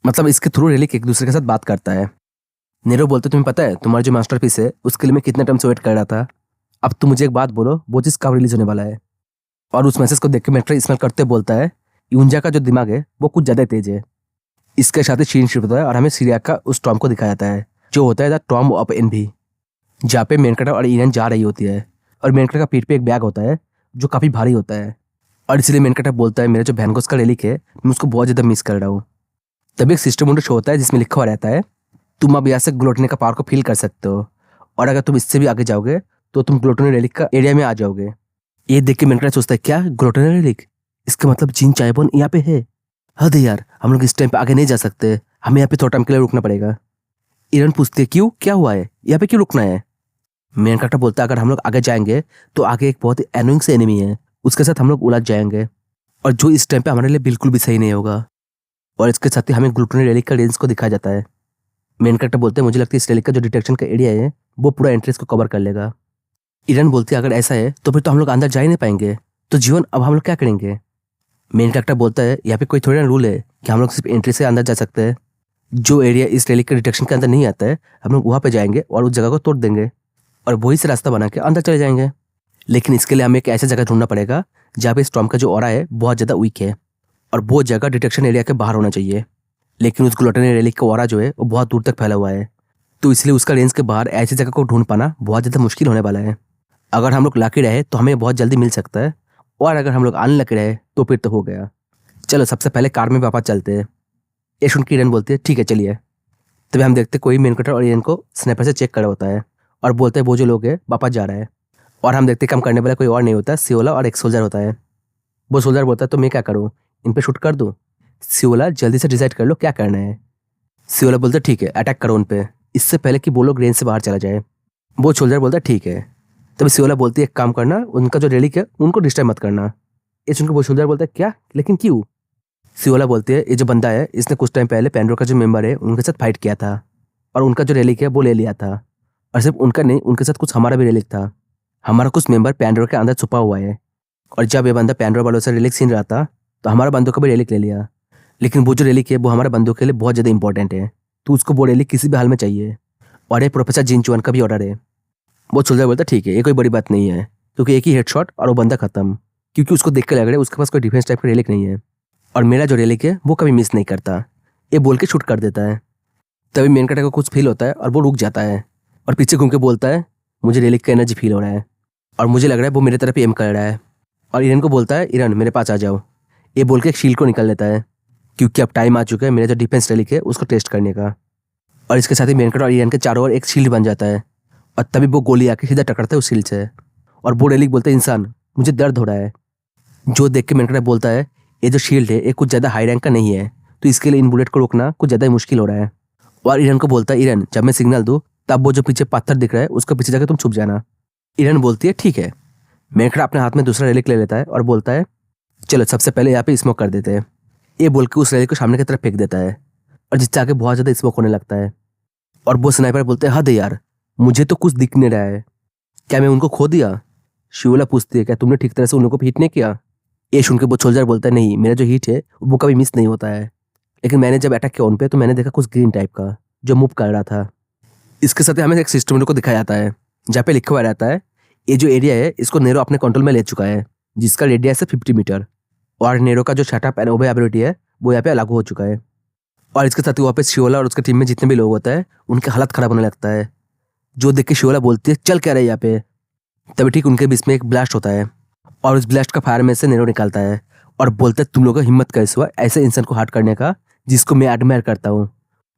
मतलब इसके थ्रू रेलिक एक दूसरे के साथ बात करता है। नेरो बोलते तुम्हें पता है तुम्हारा जो मास्टरपीस है उसके लिए मैं कितने टाइम से वेट कर रहा था, अब तुम मुझे एक बात बोलो वो चीज कब रिलीज होने वाला है। और उस मैसेज को देख के मेन कैरेक्टर स्मेल करते बोलता है यूंजा का जो दिमाग है वो कुछ ज्यादा तेज है, इसके साथ ही सीन शिफ्ट होता है और हमें सीरिया का उस टॉम को दिखाया जाता है जो होता है द टॉम ऑफ एनवी, जहाँ पे मेन कैरेक्टर और ईरन जा रही होती है और मेन कैरेक्टर का पीठ पे एक बैग होता है जो काफ़ी भारी होता है और इसलिए मेन कैरेक्टर बोलता है मेरे जो बहन को उसका रेलिक है मैं उसको बहुत ज़्यादा मिस कर रहा हूँ। तभी एक सिस्टम विंडो शो होता है जिसमें लिखा हुआ रहता है तुम अब यहाँ से ग्लूटनी का पावर को फील कर सकते हो और अगर तुम इससे भी आगे जाओगे तो तुम ग्लूटनी रेलिक का एरिया में आ जाओगे। ये देख के मेन कैरेक्टर सोचता है क्या ग्लूटनी रेलिक, इसका मतलब जीन चाइबोन यहाँ पे है। हद यार, हम लोग इस टाइम पे आगे नहीं जा सकते, हमें यहाँ पे थोड़ा टाइम के लिए रुकना पड़ेगा। ईरन पूछती है क्यों, क्या हुआ है, यहाँ पे क्यों रुकना है। मेन कैरेक्टर बोलता है अगर हम लोग आगे जाएंगे तो आगे एक बहुत ही एनोइंग से एनिमी है, उसके साथ हम लोग उलझ जाएंगे और जो इस टाइम पे हमारे लिए बिल्कुल भी सही नहीं होगा। और इसके साथ ही हमें ग्लूटनी रेलिक का रेंज को दिखाया जाता है। मेन कैरेक्टर बोलते हैं मुझे लगता है इस रेलिक का जो डिटेक्शन का एरिया है वो पूरा एंट्रेंस को कवर कर लेगा। ईरन बोलती है अगर ऐसा है तो फिर तो हम लोग अंदर जा ही नहीं पाएंगे, तो जीवन अब हम लोग क्या करेंगे। मेन कैरेक्टर बोलता है यहाँ पे कोई थोड़ी ना रूल है कि हम लोग सिर्फ एंट्री से अंदर जा सकते हैं, जो एरिया इस रेलिक के डिटेक्शन के अंदर नहीं आता है हम लोग वहाँ पे जाएंगे और उस जगह को तोड़ देंगे और वही से रास्ता बना के अंदर चले जाएंगे। लेकिन इसके लिए हमें एक ऐसी जगह ढूंढना पड़ेगा जहाँ पे स्टॉर्म का जो ऑरा है बहुत ज़्यादा वीक है और वो जगह डिटेक्शन एरिया के बाहर होना चाहिए। लेकिन उस ग्लूटनी रेलिक का ऑरा जो है वो बहुत दूर तक फैला हुआ है, तो इसलिए उसका रेंज के बाहर ऐसी जगह को ढूंढ पाना बहुत ज़्यादा मुश्किल होने वाला है। अगर हम लोग लकी रहे तो हमें बहुत जल्दी मिल सकता है और अगर हम लोग अनलकी रहे तो फिर तो हो गया। चलो सबसे पहले कार में वापस चलते हैं। ये सुन के ईरन बोलती है ठीक है चलिए। तभी हम देखते कोई मेन कैरेक्टर और ईरन को स्नैपर से चेक करा होता है और बोलते हैं वो जो लोग है वापस जा रहा है और हम देखते काम करने वाला कोई और नहीं होता, सियोला और एक सोल्जर होता है। वो सोल्जर बोलता है तो मैं क्या करूँ, इन पे शूट कर दूँ। सियोला जल्दी से डिसाइड कर लो क्या करना है। सियोला बोलता है ठीक है अटैक करो उन पे, इससे पहले कि वो लोग रेंज से बाहर चला जाए। वो सोल्जर बोलता है ठीक है। तभी सियोला बोलती है एक काम करना, उनका जो रेलिक है उनको डिस्टर्ब मत करना। ये सुनकर वो सोल्जर बोलता है क्या, लेकिन क्यों। सियोला बोलती है ये जो बंदा है इसने कुछ टाइम पहले पैंडोरा का जो मेंबर है उनके साथ फाइट किया था और उनका जो रेलिक है वो ले लिया था, और सिर्फ उनका नहीं उनके साथ कुछ हमारा भी रेलिक था। हमारा कुछ मेंबर पैंडोरा के अंदर छुपा हुआ है और जब ये बंदा पैंडोरा वालों से रेलिक छीन रहा था तो हमारा बंदों का भी रेलिक ले लिया। लेकिन वो जो रेलिक है वो हमारे बंदों के लिए बहुत ज़्यादा इंपॉर्टेंट है, तो उसको वो रेलिक किसी भी हाल में चाहिए और ये प्रोफेसर जिन चुआन का भी ऑर्डर है। वो सोल्जर बोलता ठीक है ये कोई बड़ी बात नहीं है क्योंकि एक ही हेडशॉट और वो बंदा खत्म, क्योंकि उसको देख के लग रहा है उसके पास कोई डिफेंस टाइप का रेलिक नहीं है और मेरा जो रेलिक है वो कभी मिस नहीं करता। ये बोल के शूट कर देता है। तभी मेन कैरेक्टर को कुछ फील होता है और वो रुक जाता है और पीछे घूम के बोलता है मुझे रेलिक का एनर्जी फील हो रहा है और मुझे लग रहा है वो मेरे तरफ एम कर रहा है। और ईरन को बोलता है ईरन मेरे पास आ जाओ। ये बोल के एक शील्ड को निकल लेता है क्योंकि अब टाइम आ चुका है मेरा जो डिफेंस रेलिक है उसको टेस्ट करने का। और इसके साथ ही मेन कैरेक्टर और ईरन के चारों ओर एक शील्ड बन जाता है और तभी वो गोली आके सीधा टकराता है उस शील्ड से और वो रेलिक बोलता है इंसान मुझे दर्द हो रहा है। जो देख के मेन कैरेक्टर बोलता है ये जो शील्ड है ये कुछ ज़्यादा हाई रैंक का नहीं है, तो इसके लिए इन बुलेट को रोकना कुछ ज़्यादा मुश्किल हो रहा है। और ईरन को बोलता है ईरन जब मैं सिग्नल दूँ तब वो जो पीछे पत्थर दिख रहा है उसके पीछे जाकर तुम छुप जाना। ईरन बोलती है ठीक है। मेन कैरेक्टर अपने हाथ में दूसरा रेलिक ले लेता है और बोलता है चलो सबसे पहले यहाँ पे स्मोक कर देते हैं। ये बोल के उस रेलिक को सामने की तरफ फेंक देता है और जिससे आगे बहुत ज़्यादा स्मोक होने लगता है। और वो स्नाइपर बोलते हैं हद यार मुझे तो कुछ दिख नहीं रहा है, क्या मैं उनको खो दिया। शिवला पूछती है क्या तुमने ठीक तरह से उन लोगों को हिट नहीं किया। ये सुन के वो सोल्जर बोलता है नहीं मेरा जो हीट है वो कभी मिस नहीं होता है, लेकिन मैंने जब अटैक किया उन पे तो मैंने देखा कुछ ग्रीन टाइप का जो मूव कर रहा था। इसके साथ ही हमें एक सिस्टम को दिखाया जाता है जहाँ पे लिखा हुआ रहता है ये जो एरिया है इसको नेरो अपने कंट्रोल में ले चुका है जिसका रेडियस है 50 मीटर और नेरो का जो शटअप एंड ओबे एबिलिटी है वो यहाँ पे लागू हो चुका है। और इसके साथ ही वहाँ पे शिवला और उसके टीम में जितने भी लोग होते हैं उनकी हालत खराब होने लगता है। जो देख के शिवला बोलती है चल क्या रहा है यहाँ पे। तभी ठीक उनके बीच में एक ब्लास्ट होता है और उस ब्लास्ट का फायर में से नेरो निकालता है और बोलता है तुम लोगों का हिम्मत कैसे हुआ ऐसे इंसान को हार्ट करने का जिसको मैं एडमायर करता हूँ।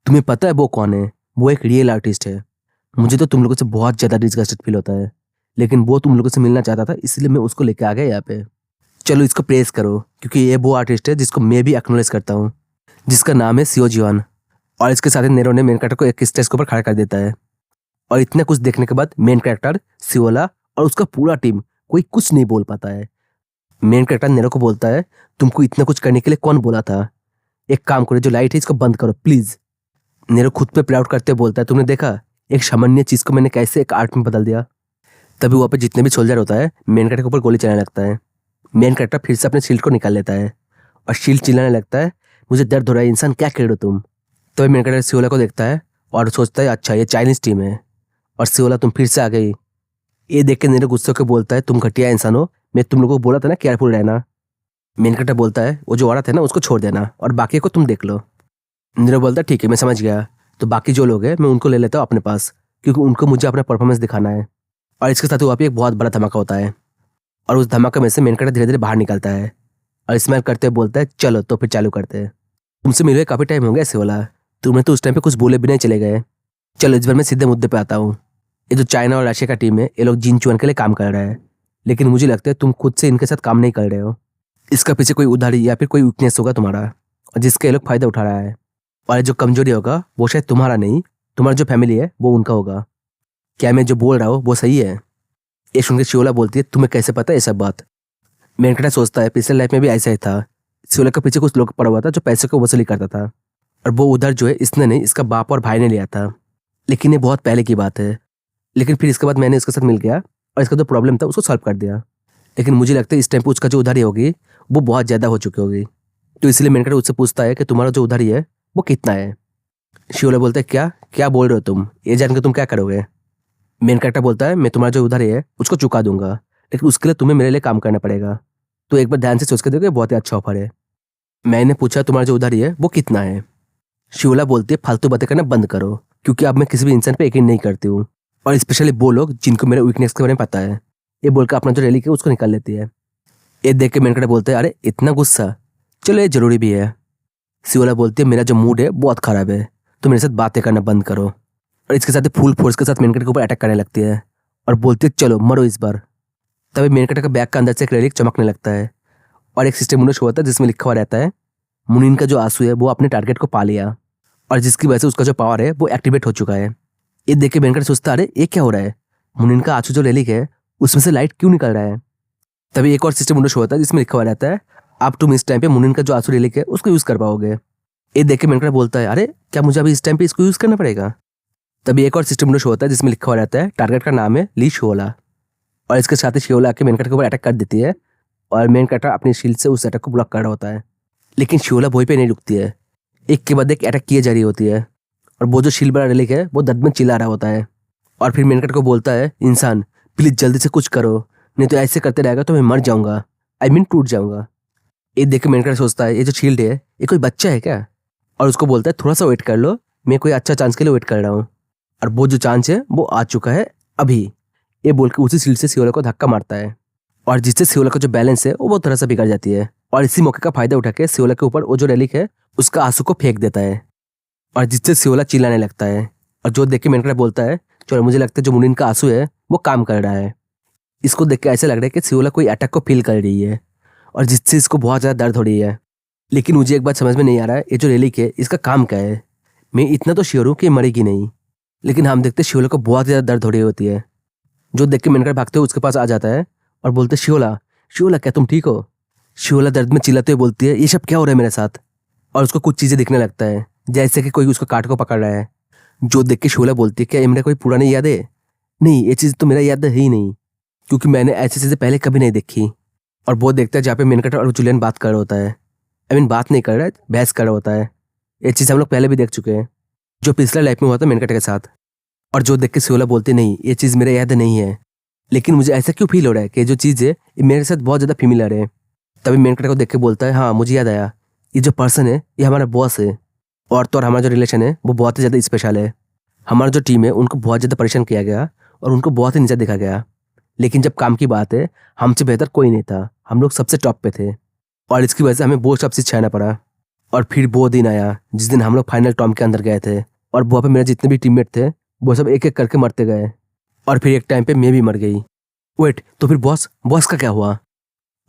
तुम्हें पता है वो कौन है, वो एक रियल आर्टिस्ट है। मुझे तो तुम लोगों से बहुत ज़्यादा डिस्गस्टेड फील होता है, लेकिन वो तुम लोगों से मिलना चाहता था इसलिए मैं उसको लेके आ गया यहाँ पे। चलो इसको प्रेस करो क्योंकि ये वो आर्टिस्ट है जिसको मैं भी एक्नॉलेज करता हूँ, जिसका नाम है सियो जिवान। और इसके साथ ही नेरो ने मेन कैरेक्टर को एक स्टेज के ऊपर खड़ा कर देता है और इतना कुछ देखने के बाद मेन कैरेक्टर सियोला और उसका पूरा टीम कोई कुछ नहीं बोल पाता है। मेन कैरेक्टर नेरो को बोलता है तुमको इतना कुछ करने के लिए कौन बोला था, एक काम करो जो लाइट है इसको बंद करो प्लीज। नेरो खुद पे प्राउड करते बोलता है तुमने देखा एक सामान्य चीज को मैंने कैसे एक आर्ट में बदल दिया। तभी वहाँ पे जितने भी सोल्जर होता है मेन कैरेक्टर के ऊपर गोली चलाने लगता है। मेन कैरेक्टर फिर से अपने शील्ड को निकाल लेता है और शील्ड चिल्लाने लगता है मुझे दर्द हो रहा है इंसान क्या कर रहे हो तुम। तभी मेन कैरेक्टर सियोला को देखता है और सोचता है अच्छा ये चाइनीज टीम है और सियोला तुम फिर से आ गई। ये देख के नेरो गुस्से होकर बोलता है तुम घटिया इंसान हो, मैं तुम लोगों को बोला था ना केयरफुल रहना। मेन कैरेक्टर बोलता है वो जो औरत है ना उसको छोड़ देना और बाकी को तुम देख लो। नीरव बोलता है ठीक है मैं समझ गया, तो बाकी जो लोग हैं मैं उनको ले लेता हूँ अपने पास, क्योंकि उनको मुझे अपना परफॉर्मेंस दिखाना है। और इसके साथ वहाँ पे एक बहुत बड़ा धमाका होता है और उस धमाके में से मेन कैरेक्टर धीरे धीरे बाहर निकलता है और स्माइल करते हुए बोलता है चलो तो फिर चालू करते हैं। तुमसे मिले काफ़ी टाइम हो गया ऐसे वाला, तुमने तो उस टाइम पे कुछ बोले भी नहीं चले गए। चलो इस बार मैं सीधे मुद्दे पे आता हूँ। ये जो चाइना और रशिया का टीम है ये लोग जिन चुन के लिए काम कर रहा है, लेकिन मुझे लगता है तुम खुद से इनके साथ काम नहीं कर रहे हो। इसका पीछे कोई उधारी या फिर कोई वीकनेस होगा तुम्हारा और जिसका ये लोग फायदा उठा रहा है। और ये जो कमजोरी होगा वो शायद तुम्हारा नहीं, तुम्हारा जो फैमिली है वो उनका होगा। क्या मैं जो बोल रहा हूँ वो सही है? ये सुनकर शिवला बोलती है तुम्हें कैसे पता है ये सब बात? मेनकटा सोचता है पिछले लाइफ में भी ऐसा ही था। शिवला के पीछे कुछ लोग पड़ा हुआ था जो पैसे को वसूली करता था और वो उधर जो है इसने नहीं, इसका बाप और भाई ने लिया था। लेकिन ये बहुत पहले की बात है। लेकिन फिर इसके बाद मैंने इसके साथ मिल गया और इसका जो प्रॉब्लम था उसको सॉल्व कर दिया। लेकिन मुझे लगता है इस टाइम पे उसका जो उधारी होगी वो बहुत ज़्यादा हो चुकी होगी। तो इसलिए मेनकटा उससे पूछता है कि तुम्हारा जो उधारी है वो कितना है? शिवला बोलता है क्या क्या बोल रहे हो तुम, ये जान के तुम क्या करोगे? मेन कैरेक्टर बोलता है मैं तुम्हारा जो उधारी है उसको चुका दूंगा, लेकिन उसके लिए तुम्हें मेरे लिए काम करना पड़ेगा। तो एक बार ध्यान से सोच के देखो, बहुत ही अच्छा ऑफर है। मैंने पूछा तुम्हारा जो उधारी है वो कितना है? शिवला बोलती है फालतू बातें करना बंद करो, क्योंकि अब मैं किसी भी इंसान पे यकीन नहीं करती हूँ, और स्पेशली वो लोग जिनको मेरे वीकनेस के बारे में पता है। ये बोलकर अपना जो रैली है उसको निकाल लेती है। ये देख के मेन कैरेक्टर बोलते हैं अरे इतना गुस्सा, चलो ये जरूरी भी है। शिवला बोलती है मेरा जो मूड है बहुत खराब है, तो मेरे साथ बातें करना बंद करो। और इसके साथ फुल फोर्स के साथ मेन कैरेक्टर के ऊपर अटैक करने लगती है और बोलती है चलो मरो इस बार। तभी मेन कैरेक्टर का बैग का अंदर से एक रेलिक चमकने लगता है और एक सिस्टम मुनोश होता है जिसमें लिखा हुआ रहता है मुनीन का जो आंसू है वो अपने टारगेट को पा लिया, और जिसकी वजह से उसका जो पावर है वो एक्टिवेट हो चुका है। ये देख के मेन कैरेक्टर सोचता है अरे ये क्या हो रहा है, मुनीन का आंसू जो रेलिक है उसमें से लाइट क्यों निकल रहा है? तभी एक और सिस्टम मुनोश होता है जिसमें लिखा हुआ रहता है अब तुम इस टाइम पे मुनीन का जो आंसू रेलिक है उसको यूज कर पाओगे। ये देख के मेन कैरेक्टर बोलता है अरे क्या मुझे अभी इस टाइम पे इसको यूज करना पड़ेगा? तभी एक और सिस्टम विंडो शो होता है जिसमें लिखा हुआ रहता है टारगेट का नाम है ली शिवला, और इसके साथ ही शिवला आके मेन कैरेक्टर के ऊपर अटैक कर देती है और मेन कैरेक्टर अपनी शील्ड से उस अटैक को ब्लॉक कर रहा होता है। लेकिन शिवला वहीं पे नहीं रुकती है, एक के बाद एक अटैक किए जा रही होती है और वो जो शील्ड वाला रिलिक है वो दर्द में चिल्ला रहा होता है। और फिर मेन कैरेक्टर को बोलता है इंसान प्लीज जल्दी से कुछ करो, नहीं तो ऐसे करते रहेगा तो मैं मर जाऊंगा, आई मीन टूट जाऊंगा। ये देख के मेन कैरेक्टर सोचता है ये जो शील्ड है ये कोई बच्चा है क्या, और उसको बोलता है थोड़ा सा वेट कर लो, मैं कोई अच्छा चांस के लिए वेट कर रहा हूँ, और वो जो चांस है वो आ चुका है अभी। ये बोल के उसी शील्ड से शिवला को धक्का मारता है और जिससे शिवला का जो बैलेंस है वो थोड़ा सा बिगड़ जाती है, और इसी मौके का फायदा उठा के शिवला के ऊपर वो जो रेलिक है उसका आंसू को फेंक देता है, और जिससे शिवला चिल्लाने लगता है। और जो देख के मेन कैरेक्टर बोलता है चलो मुझे लगता है जो मुनीन का आंसू है वो काम कर रहा है। इसको देख के ऐसा लग रहा है कि शिवला कोई अटैक को फील कर रही है और जिससे इसको बहुत ज़्यादा दर्द हो रही है। लेकिन मुझे एक बात समझ में नहीं आ रहा है ये जो रेलिक है इसका काम क्या है। मैं इतना तो श्योर हूँ कि मरेगी नहीं, लेकिन हम देखते शिवला को बहुत ज़्यादा दर्द हो रही होती है। जो देख के मेनकर भागते हुए उसके पास आ जाता है और बोलते शिवला शिवला क्या तुम ठीक हो? शिवला दर्द में चिल्लाते हुए बोलती है ये सब क्या हो रहा है मेरे साथ, और उसको कुछ चीज़ें दिखने लगता है जैसे कि कोई उसको काट को पकड़ रहा है। जो देख के शिवला बोलती है क्या ये मेरा कोई पुरानी याद है? नहीं ये चीज़ तो मेरा याद है ही नहीं, क्योंकि मैंने ऐसी चीज़ें पहले कभी नहीं देखी। और वो देखता है जहाँ पे मेनकट और जुलियन बात कर रहा होता है, आई मीन बात नहीं कर रहा है बहस कर रहा होता है। ये चीज़ हम लोग पहले भी देख चुके हैं जो पिछला लाइफ में हुआ था मेनकट के साथ। और जो देख के शिवला बोलती नहीं ये चीज़ मेरा याद नहीं है, लेकिन मुझे ऐसा क्यों फील हो रहा है कि जो चीज़ है ये मेरे साथ बहुत ज़्यादा फेमिलियर है। तभी मेनकट को देख के बोलता है हाँ मुझे याद आया, ये जो पर्सन है ये हमारा बॉस है, और तो और हमारा जो रिलेशन है वो बहुत ही ज़्यादा स्पेशल है। हमारा जो टीम है उनको बहुत ज़्यादा परेशान किया गया और उनको बहुत ही नीचा देखा गया, लेकिन जब काम की बात है हमसे बेहतर कोई नहीं था, हम लोग सबसे टॉप पे थे, और इसकी वजह से हमें वो सब चीज़ सहना पड़ा। और फिर वो दिन आया जिस दिन हम लोग फाइनल टॉम के अंदर गए थे, और वहाँ पे मेरे जितने भी टीममेट थे वो सब एक एक करके मरते गए, और फिर एक टाइम पे मैं भी मर गई। वेट तो फिर बॉस बॉस का क्या हुआ?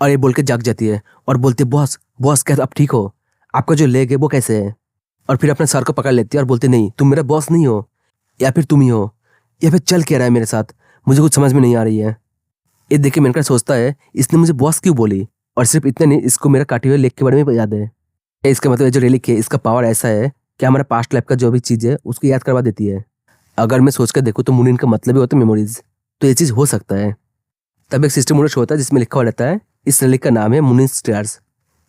और ये बोल के जाग जाती है और बोलती है बॉस बॉस क्या आप ठीक हो? आपका जो लेग है वो कैसे है? और फिर अपने सर को पकड़ लेती है और बोलती नहीं तुम मेरा बॉस नहीं हो, या फिर तुम ही हो, या फिर चल क्या रहा है मेरे साथ, मुझे कुछ समझ में नहीं आ रही है। ये देख के मेनका सोचता है इसने मुझे बॉस क्यों बोली, और सिर्फ इतने नहीं इसको मेरा काटे हुए लेग के बारे में याद है। इसका मतलब जो रेलिक है इसका पावर ऐसा है कि हमारा पास्ट लाइफ का जो भी चीज़ है उसको याद करवा देती है। अगर मैं सोच कर देखूँ तो मुनीन का मतलब ही होता है मेमोरीज, तो ये चीज़ हो सकता है। तब एक सिस्टम मुनोश होता है जिसमें लिखा हुआ रहता है इस रेलिक का नाम है मुनीन स्टार्स,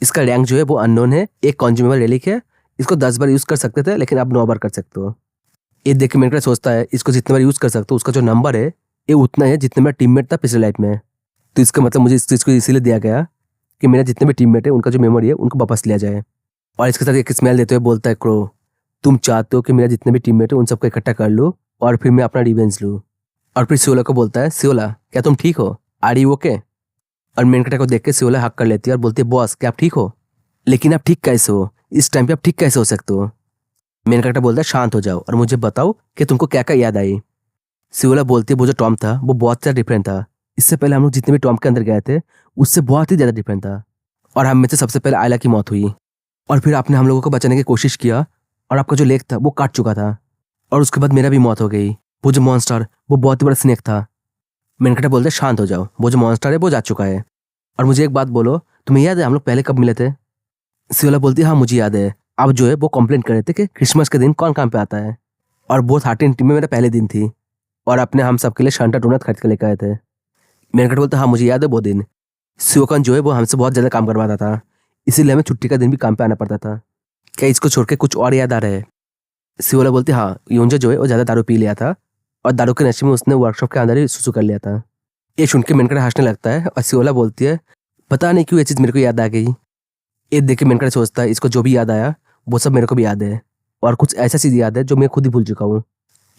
इसका रैंक जो है वो अननोन है, एक कॉन्ज्यूमेबल रेलिक है, इसको 10 बार यूज़ कर सकते थे लेकिन अब 9 बार कर सकते हो। ये देख के मेनका सोचता है इसको जितने बार यूज़ कर सकते हो उसका जो नंबर है ये उतना है जितने मेरा टीममेट था पिछले लाइफ में। तो इसका मतलब मुझे इस चीज़ को इसीलिए दिया गया कि मेरा जितने भी टीममेट है उनका जो मेमोरी है उनको वापस लिया जाए। और इसके साथ एक स्मेल देते हुए बोलता है क्रो तुम चाहते हो कि मेरा जितने भी टीममेट है उन सबको इकट्ठा कर लो और फिर मैं अपना रिवेंज लूँ। और फिर सियोला को बोलता है, सियोला क्या तुम ठीक हो, आर यू ओके? और मेन कैरेक्टर को देख के सियोला हक कर लेती है और बोलती है, बॉस क्या आप ठीक हो? लेकिन आप ठीक कैसे हो, इस टाइम पे आप ठीक कैसे हो सकते हो? मेन कैरेक्टर बोलता है, शांत हो जाओ और मुझे बताओ कि तुमको क्या क्या याद आई। सियोला बोलती है, वो जो टॉम था वो बहुत ज़्यादा डिफरेंट था। इससे पहले हम लोग जितने भी टॉम के अंदर गए थे उससे बहुत ही ज़्यादा डिफरेंट था। और हम में से सबसे पहले आयला की मौत हुई और फिर आपने हम लोगों को बचाने की कोशिश किया और आपका जो लेग था वो काट चुका था। और उसके बाद मेरा भी मौत हो गई। वो जो मॉन्स्टर वो बहुत ही बड़ा स्नेक था। मेन कैरेक्टर बोलते हैं, शांत हो जाओ, वो जो मॉन्स्टर है वो जा चुका है। और मुझे एक बात बोलो, तुम्हें याद है हम लोग पहले कब मिले थे? सियोला बोलती है, हाँ मुझे याद है। आप जो है वो कंप्लेंट कर रहे थे कि क्रिसमस के दिन कौन काम पे आता है, और वो 13 टीम में मेरा पहले दिन थी और अपने हम सबके लिए शांता डोनट खरीद के लेकर आए थे। मेन कैरेक्टर बोलते हैं, हाँ मुझे याद है वो दिन। सियोकन जो है वो हमसे बहुत ज़्यादा काम करवाता था, इसीलिए हमें छुट्टी का दिन भी काम पे आना पड़ता था। क्या इसको छोड़ के कुछ और याद आ रहा है? सियोला बोलती है, हाँ योंजा जो है वो ज़्यादा दारू पी लिया था और दारू के नशे में उसने वर्कशॉप के अंदर ही सुसु कर लिया था। ये सुन के मेन कैरेक्टर हंसने लगता है और सियोला बोलती है, पता नहीं क्यों ये चीज़ मेरे को याद आ गई। ये देख के मेन कैरेक्टर सोचता है, इसको जो भी याद आया वो सब मेरे को भी याद है और कुछ ऐसा चीज़ याद है जो मैं खुद ही भूल चुका हूँ।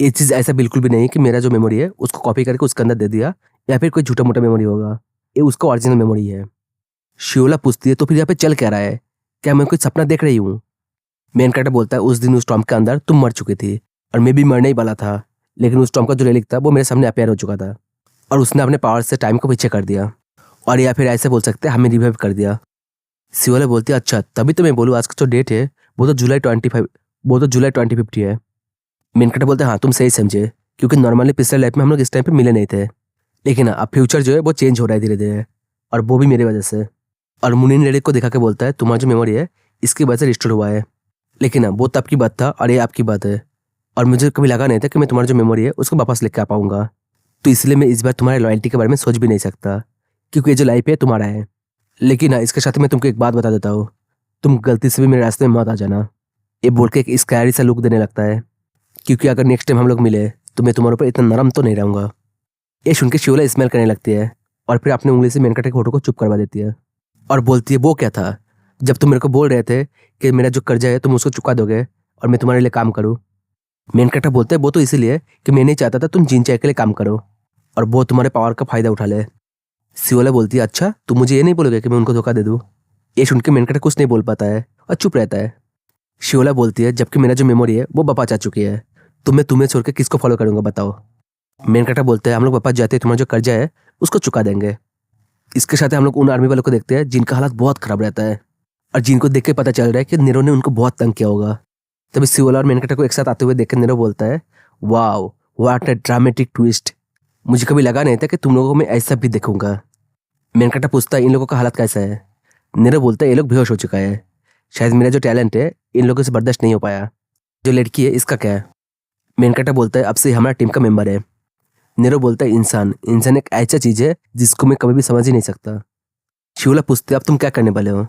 ये चीज़ ऐसा बिल्कुल भी नहीं कि मेरा जो मेमोरी है उसको कॉपी करके उसके अंदर दे दिया या फिर कोई झूठा मोटा मेमोरी होगा। ये उसका ओरिजिनल मेमोरी है। शियोला पूछती है, तो फिर यहाँ पे चल क्या रहा है, क्या मैं कोई सपना देख रही हूँ? मेन कैरेक्टर बोलता है, उस दिन उस टॉम के अंदर तुम मर चुकी थी और मैं भी मरने ही वाला था, लेकिन उस टॉम का जो रेलिक था वो मेरे सामने अपेयर हो चुका था और उसने अपने पावर से टाइम को पीछे कर दिया, और या फिर ऐसे बोल सकते हैं हमें रिवाइव कर दिया। शियोला बोलती है, अच्छा तभी तो मैं बोलूँ आज का जो डेट है वो तो जुलाई 2050 है। मेन कैरेक्टर बोलते हैं, हाँ तुम सही समझे, क्योंकि नॉर्मली पिछले लाइफ में हम लोग इस टाइम पे मिले नहीं थे, लेकिन अब फ्यूचर जो है वो चेंज हो रहा है धीरे धीरे, और वो भी मेरी वजह से। और मुनीन रेडिक को दिखा के बोलता है, तुम्हारा जो मेमोरी है इसकी वजह से रिस्टोर हुआ है, लेकिन वो तब की बात था और ये आपकी बात है, और मुझे कभी लगा नहीं था कि मैं तुम्हारा जो मेमोरी है उसको वापस लेके आ पाऊंगा। तो इसलिए मैं इस बार तुम्हारी लॉयल्टी के बारे में सोच भी नहीं सकता, क्योंकि ये जो लाइफ है तुम्हारा है। लेकिन हाँ, इसके साथ मैं तुमको एक बात बता देता हूँ, तुम गलती से भी मेरे रास्ते में मत आ जाना। ये बोल के एक स्कैरी सा लुक देने लगता है, क्योंकि अगर नेक्स्ट टाइम हम लोग मिले तो मैं तुम्हारे ऊपर इतना नरम तो नहीं रहूंगा। ये सुन के शियोला स्मेल करने लगती है और फिर अपनी उंगली से मेनकट के फोटो को चुप करवा देती है और बोलती है, वो क्या था जब तुम मेरे को बोल रहे थे कि मेरा जो कर्जा है तुम उसको चुका दोगे और मैं तुम्हारे लिए काम करूँ? मेनकट बोलते हैं, वो तो इसीलिए कि मैं नहीं चाहता था तुम जिन चाय के लिए काम करो और वो तुम्हारे पावर का फायदा उठा ले। शियोला बोलती है, अच्छा तुम मुझे ये नहीं बोलोगे कि मैं उनको धोखा दे दूँ? ये सुन के मेनकट कुछ नहीं बोल पाता है और चुप रहता है। शियोला बोलती है, जबकि मेरा जो मेमोरी है वो वापस आ चुकी है, तो मैं तुम्हें छोड़ के किसको फॉलो करूंगा बताओ? मेन कैरेक्टर बोलते हैं, हम लोग वापस जाते हैं, तुम्हारा जो कर्जा है उसको चुका देंगे। इसके साथ हम लोग उन आर्मी वालों को देखते हैं जिनका हालात बहुत खराब रहता है और जिनको देख के पता चल रहा है कि नीरो ने उनको बहुत तंग किया होगा। तभी सियोला और मेन कैरेक्टर को एक साथ आते हुए देख के नीरो बोलता है, wow what a dramatic twist, मुझे कभी लगा नहीं था कि तुम लोगों को मैं ऐसा भी देखूंगा। मेन कैरेक्टर पूछता है, इन लोगों का हालत कैसा है? नीरो बोलता है, ये लोग बेहोश हो चुका है, शायद मेरा जो टैलेंट है इन लोगों से बर्दाश्त नहीं हो पाया। जो लड़की है इसका क्या है? मेन कैरेक्टर बोलता है, अब से हमारा टीम का मेंबर है। नीरो बोलता है, इंसान एक ऐसा चीज है जिसको मैं कभी भी समझ ही नहीं सकता। शियोला पूछते, अब तुम क्या करने वाले हो?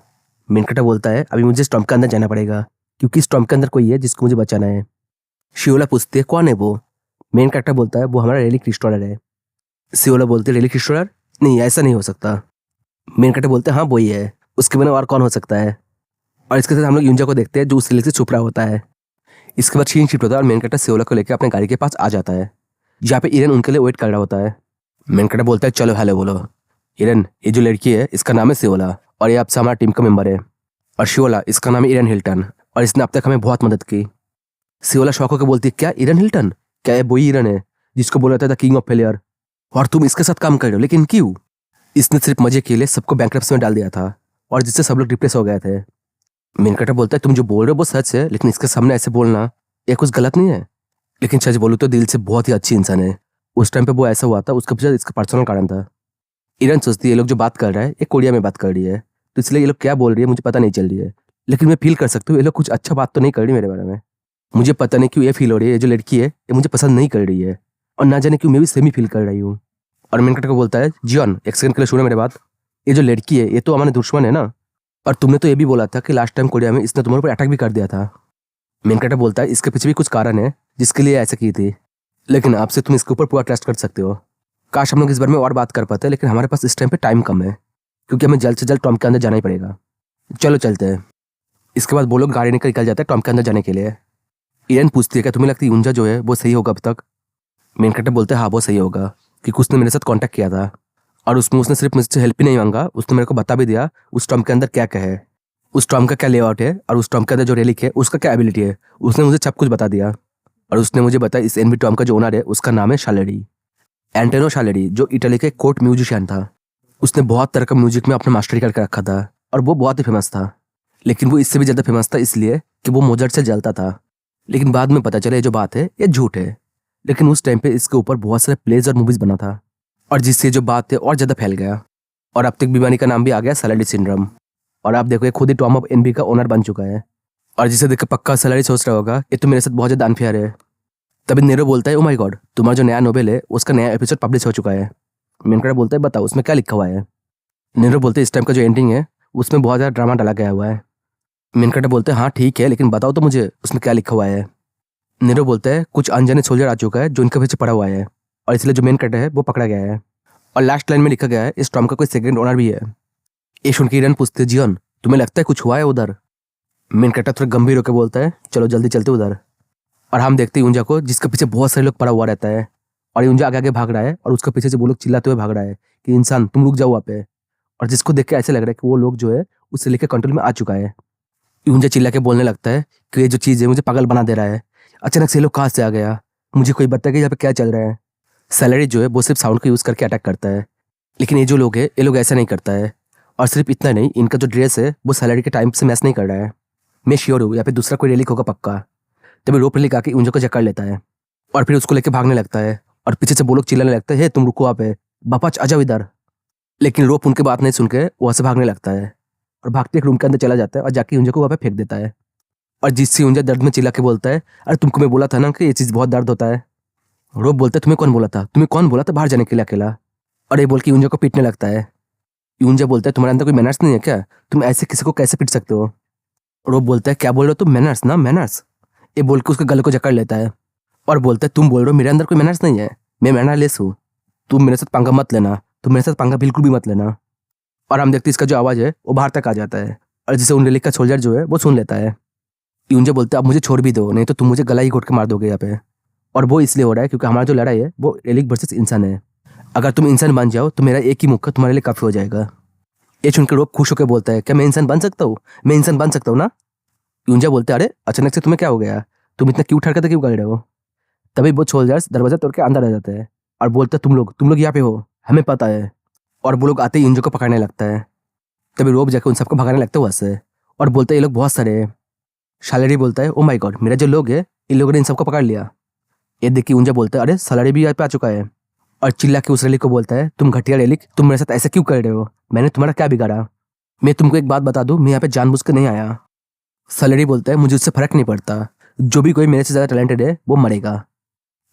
मेन कैरेक्टर बोलता है, अभी मुझे स्टॉर्म के अंदर जाना पड़ेगा, क्योंकि स्टॉर्म के अंदर कोई है जिसको मुझे बचाना है। शियोला पूछती है, कौन है वो? मेन कैरेक्टर बोलता है, वो हमारा रेलिक रिस्टोरर है। शियोला बोलती है, रेलिक रिस्टोरर? नहीं ऐसा नहीं हो सकता। मेन कैरेक्टर बोलते हैं, हाँ वही है, उसके बिना और कौन हो सकता है? और इसके साथ हम लोग यूंजा को देखते हैं जो उस रेलिक से छुप रहा होता है। इसके बाद सीन शिफ्ट होता है और मेन कैरेक्टर शियोला को लेकर अपने गाड़ी के पास आ जाता है, जहाँ पे इरन उनके लिए वेट कर रहा होता है। मेन कैरेक्टर बोलता है, चलो हेलो बोलो। इरन, ये जो लड़की है इसका नाम है शियोला और ये अब से हमारा टीम का मेंबर है, और शियोला इसका नाम है इरन हिल्टन और इसने अब तक हमें बहुत मदद की। शियोला शौक होकर बोलती है, क्या इरन हिल्टन? क्या ये वही इरन है जिसको बोला था किंग ऑफ फेलियर? और तुम इसके साथ काम कर रहे हो, लेकिन क्यों? इसने सिर्फ मजे के लिए सबको बैंकरप्सी में डाल दिया था और जिससे सब लोग डिप्रेस हो गए थे। मेन कैरेक्टर बोलता है, तुम जो बोल रहे हो वो सच है, लेकिन इसके सामने ऐसे बोलना ये कुछ गलत नहीं है। लेकिन सच बोलूँ तो दिल से बहुत ही अच्छी इंसान है। उस टाइम पे वो ऐसा हुआ था, उसके पीछे इसका पर्सनल कारण था। इरन सोचती है ये लोग जो बात कर रहा है ये कोरिया में बात कर रही है, तो इसलिए ये लोग क्या बोल रही है मुझे पता नहीं चल रही है, लेकिन मैं फील कर सकती हूँ ये लोग कुछ अच्छा बात तो नहीं कर रही मेरे बारे में। मुझे पता नहीं क्यों ये फील हो रही है, ये जो लड़की है ये मुझे पसंद नहीं कर रही है, और ना जाने क्यों मैं भी सेम ही फील कर रही हूँ। और मेन कैरेक्टर को बोलता है, जियन एक सेकंड के लिए सुनो मेरे बात, ये जो लड़की है ये तो हमारे दुश्मन है ना, और तुमने तो ये भी बोला था कि लास्ट टाइम कोरिया में इसने तुम्हारे ऊपर अटैक भी कर दिया था। मेन कैरेक्टर बोलता है, इसके पीछे भी कुछ कारण है जिसके लिए ऐसा की थी, लेकिन आपसे तुम इसके ऊपर पूरा ट्रस्ट कर सकते हो। काश हम लोग इस बारे में और बात कर पाते, लेकिन हमारे पास इस टाइम पे टाइम कम है, क्योंकि हमें जल्द से जल्द टॉम के अंदर जाना ही पड़ेगा। चलो चलते हैं। इसके बाद वो लोग गाड़ी निकल जाते हैं टॉम के अंदर जाने के लिए। ईरन पूछती है क्या तुम्हें लगती है यूंजा जो है वो सही होगा अब तक? मेन कैरेक्टर बोलते हैं हाँ वो सही होगा, क्योंकि उसने मेरे साथ कांटेक्ट किया था और उसमें उसने सिर्फ मुझसे हेल्प ही नहीं मांगा, उसने मेरे को बता भी दिया उस टॉम के अंदर क्या क्या है, उस टॉम का क्या लेआउट है और उस टॉम के अंदर जो रेलिक है उसका क्या एबिलिटी है। उसने मुझे सब कुछ बता दिया और उसने मुझे बताया इस एनबी टॉम का जो ओनर है उसका नाम है शालेडी, एंटेनो शालेडी, जो इटली के कोर्ट म्यूजिशियन था। उसने बहुत तरह का म्यूजिक में अपना मास्टरी करके रखा था और वो बहुत ही फेमस था, लेकिन वो इससे भी ज़्यादा फेमस था इसलिए कि वो मोजार्ट से जलता था। लेकिन बाद में पता चला ये जो बात है ये झूठ है, लेकिन उस टाइम पे इसके ऊपर बहुत सारे प्लेज और मूवीज बना था और जिससे जो बात है और ज़्यादा फैल गया और अब तक बीमारी का नाम भी आ गया सैलरी सिंड्रोम। और आप देखो ये खुद ही टॉम ऑफ एनबी का ओनर बन चुका है और जिसे देख के पक्का सैलरी सोच रहा होगा ये तो मेरे साथ बहुत ज़्यादा अनफेयर है। तभी नेरो बोलता है ओ माय गॉड, तुम्हारा जो नया नोवेल है उसका नया एपिसोड पब्लिश हो चुका है। मेनका बोलता है बताओ उसमें क्या लिखा हुआ है। नेरो बोलते हैं इस टाइम का जो एंडिंग है उसमें बहुत ज़्यादा ड्रामा डाला गया हुआ है। मेनका बोलते हैं हाँ ठीक है, लेकिन बताओ तो मुझे उसमें क्या लिखा हुआ है। नेरो बोलता है कुछ अनजाने सोल्जर आ चुका है जो इनके पीछे पड़ा हुआ है और इसलिए जो मेन कैरेक्टर है वो पकड़ा गया है। और लास्ट लाइन में लिखा गया है इस टॉम का कोई सेकंड ओनर भी है। ये सुन के ईरन पूछते जीवन तुम्हें लगता है कुछ हुआ है उधर? मेन कैरेक्टर थोड़ा गंभीर होकर बोलता है चलो जल्दी चलते उधर। और हम देखते हैं यूंजा को जिसके पीछे बहुत सारे लोग पड़ा हुआ रहता है और यूंजा आगे आगे भाग रहा है और उसके पीछे से वो लोग चिल्लाते हुए भाग रहा है कि इंसान तुम रुक जाओ वहाँ पे। और जिसको देख के ऐसे लग रहा है कि वो लोग जो है उससे लेकर कंट्रोल में आ चुका है। यूंजा चिल्ला के बोलने लगता है कि ये जो चीज़ है मुझे पागल बना दे रहा है, अचानक से ये लोग कहाँ से आ गया, मुझे कोई बता कि यहाँ पे क्या चल रहा है। सैलरी जो है वो सिर्फ साउंड का यूज़ करके अटैक करता है, लेकिन ये जो लोग है ये लोग ऐसा नहीं करता है। और सिर्फ इतना नहीं, इनका जो ड्रेस है वो सैलरी के टाइम से मैच नहीं कर रहा है। मैं श्योर हूँ यहाँ पे दूसरा कोई रेलिक होगा पक्का। तभी रोप रेलिक आके यूंजा को जकड़ लेता है और फिर उसको लेके भागने लगता है और पीछे से वो लोग चिल्लाने लगता है तुम रुको वहाँ पे, बापाच आ जाओ इधर। लेकिन रोप उनकी बात नहीं सुन के वहाँ से भागने लगता है और भागते एक रूम के अंदर चला जाता है और जाके यूंजा को वहाँ पे फेंक देता है। और जिससे यूंजा दर्द में चिल्ला के बोलता है अरे तुमको मैं बोला था ना कि ये चीज़ बहुत दर्द होता है। रोप बोलता है तुम्हें कौन बोला था, तुम्हें कौन बोला था बाहर जाने के लिए अकेला। और ये बोल के यूंजा को पीटने लगता है। यूंजा बोलता है तुम्हारे अंदर कोई मैनर्स नहीं है क्या, तुम ऐसे किसी को कैसे पीट सकते हो। रोप बोलता है क्या बोल रहे हो तुम, मैनर्स ना मैनर्स। ये बोल के उसके गले को जकड़ लेता है और बोलता है तुम बोल रहे हो मेरे अंदर कोई मैनर्स नहीं है, मैं मैनरलेस हूँ, तुम मेरे साथ पंगा मत लेना, तुम मेरे साथ पंगा बिल्कुल भी मत लेना। और हम देखते इसका जो आवाज़ है वो बाहर तक आ जाता है और जिसे उन रेलिक का सोल्जर जो है वो सुन लेता है। यूंजा बोलता है अब मुझे छोड़ भी दो, नहीं तो तुम मुझे गला ही घोट के मार दोगे यहाँ पे। और वो इसलिए हो रहा है क्योंकि हमारा जो लड़ाई है वो रेलिक वर्सेस इंसान है, अगर तुम इंसान बन जाओ तो मेरा एक ही मुक्का तुम्हारे लिए काफ़ी हो जाएगा। ये सुनकर रोप खुश होकर बोलता है क्या मैं इंसान बन सकता हूँ, मैं इंसान बन सकता हूँ ना। यूंजा बोलते हैं अरे अचानक से तुम्हें क्या हो गया, तुम इतना क्यूट हरकत क्यों कर रहे हो। तभी वो सोल्जर्स दरवाजा तोड़ के अंदर आ जाते हैं और बोलते हैं तुम लोग यहाँ पे हो, हमें पता है। और वो लोग आते ही यूंजा को पकड़ने लगता है। तभी रोप जाके उन सबको भगाने लगता है वहाँ से और बोलते हैं ये लोग बहुत सारे हैं। शालेरी बोलता है ओ माय गॉड, मेरा जो लोग है इन लोगों ने इन सबको पकड़ लिया। ये देख के यूंजा बोलता है अरे सलारी भी यहाँ पे आ चुका है और चिल्ला के उस रेलिक को बोलता है तुम घटिया रेलिक, तुम मेरे साथ ऐसा क्यों कर रहे हो, मैंने तुम्हारा क्या बिगाड़ा। मैं तुमको एक बात बता दूं, मैं यहाँ पे जानबूझ के नहीं आया। सलेरी बोलता है मुझे उससे फर्क नहीं पड़ता, जो भी कोई मेरे से ज़्यादा टैलेंटेड है वो मरेगा।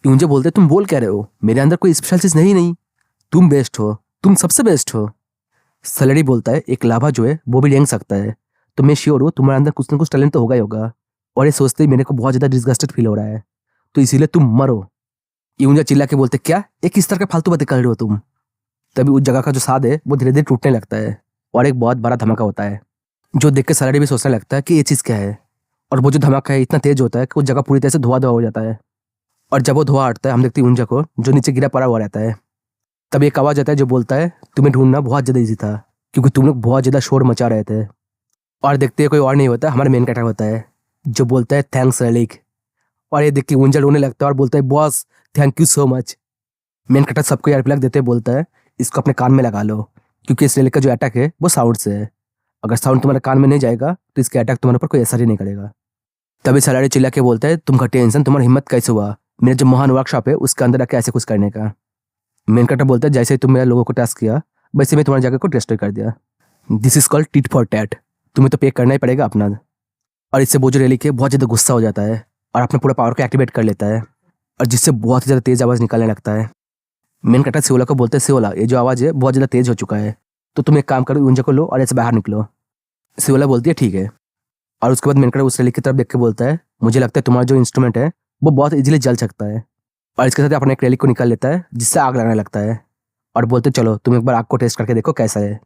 यूंजा बोलते हैं तुम बोल क्या रहे हो, मेरे अंदर कोई स्पेशल चीज़ नहीं, तुम बेस्ट हो, तुम सबसे बेस्ट हो। सलेरी बोलता है एक लाभा जो है वो भी रेंग सकता है, तो मैं श्योर हूँ तुम्हारे अंदर कुछ ना कुछ टैलेंट तो होगा ही होगा। और ये सोचते ही मेरे को बहुत ज़्यादा डिस्गस्टेड फील हो रहा है, तो इसीलिए तुम मरो। यूंजा चिल्ला के बोलते क्या एक किस तरह का फालतू बातें कर रहे हो तुम। तभी उस जगह का जो साद है वो धीरे धीरे टूटने लगता है और एक बहुत बड़ा धमाका होता है, जो देख के सलारी भी सोचने लगता है कि ये चीज़ क्या है। और वो जो धमाका है इतना तेज होता है कि वो जगह पूरी तरह से धुआं धुआं हो जाता है। और जब वो धुआं हटता है हम देखते हैं यूंजा को जो नीचे गिरा पड़ा हुआ रहता है। तब एक आवाज़ आता है जो बोलता है तुम्हें ढूंढना बहुत ज़्यादा ईजी था, क्योंकि तुम लोग बहुत ज़्यादा शोर मचा रहे थे। और देखते हैं कोई और नहीं होता, हमारा मेन कैरेक्टर होता है जो बोलता है थैंक्स रेलिक। और ये देख के यूंजा रोने लगता है और बोलता है boss thank you so much. Main character सबको यार प्लग देते बोलता है इसको अपने कान में लगा लो, क्योंकि इस रेलिक का जो अटैक है वो साउंड से है, अगर साउंड तुम्हारे कान में नहीं जाएगा तो इसके अटैक तुम्हारे ऊपर कोई असर ही नहीं करेगा। तभी सलारी चिल्ला के बोलता है तुम घटिया इंसान, तुम्हारी हिम्मत कैसे हुआ मेरा जो महान वर्कशॉप है उसके अंदर आके ऐसे कुछ करने का। मेन कैरेक्टर बोलता है जैसे ही तुम मेरे लोगों को टेस्ट किया वैसे मैं तुम्हारी जगह को डिस्ट्रॉय कर दिया, this is called tit for tat, तुम्हें तो पे करना ही पड़ेगा अपना। और इससे वो जो रेलिक है बहुत ज़्यादा गुस्सा हो जाता है और अपने पूरा पावर को एक्टिवेट कर लेता है और जिससे बहुत ही ज़्यादा तेज़ आवाज़ निकलने लगता है। मेन कैरेक्टर सियोला को बोलते हैं सियोला ये जो आवाज़ है बहुत ज़्यादा तेज़ हो चुका है, तो तुम एक काम करो यूंजा को लो और ऐसे बाहर निकलो। सियोला बोलती है ठीक है। और उसके बाद मेन कैरेक्टर उस रेलिक की तरफ देख के बोलता है मुझे लगता है तुम्हारा जो इंस्ट्रूमेंट है वो बहुत इजीली जल सकता है। और इसके साथ अपने एक रेलिक को निकाल लेता है जिससे आग लगने लगता है और बोलते चलो तुम एक बार आग को टेस्ट करके देखो कैसा है।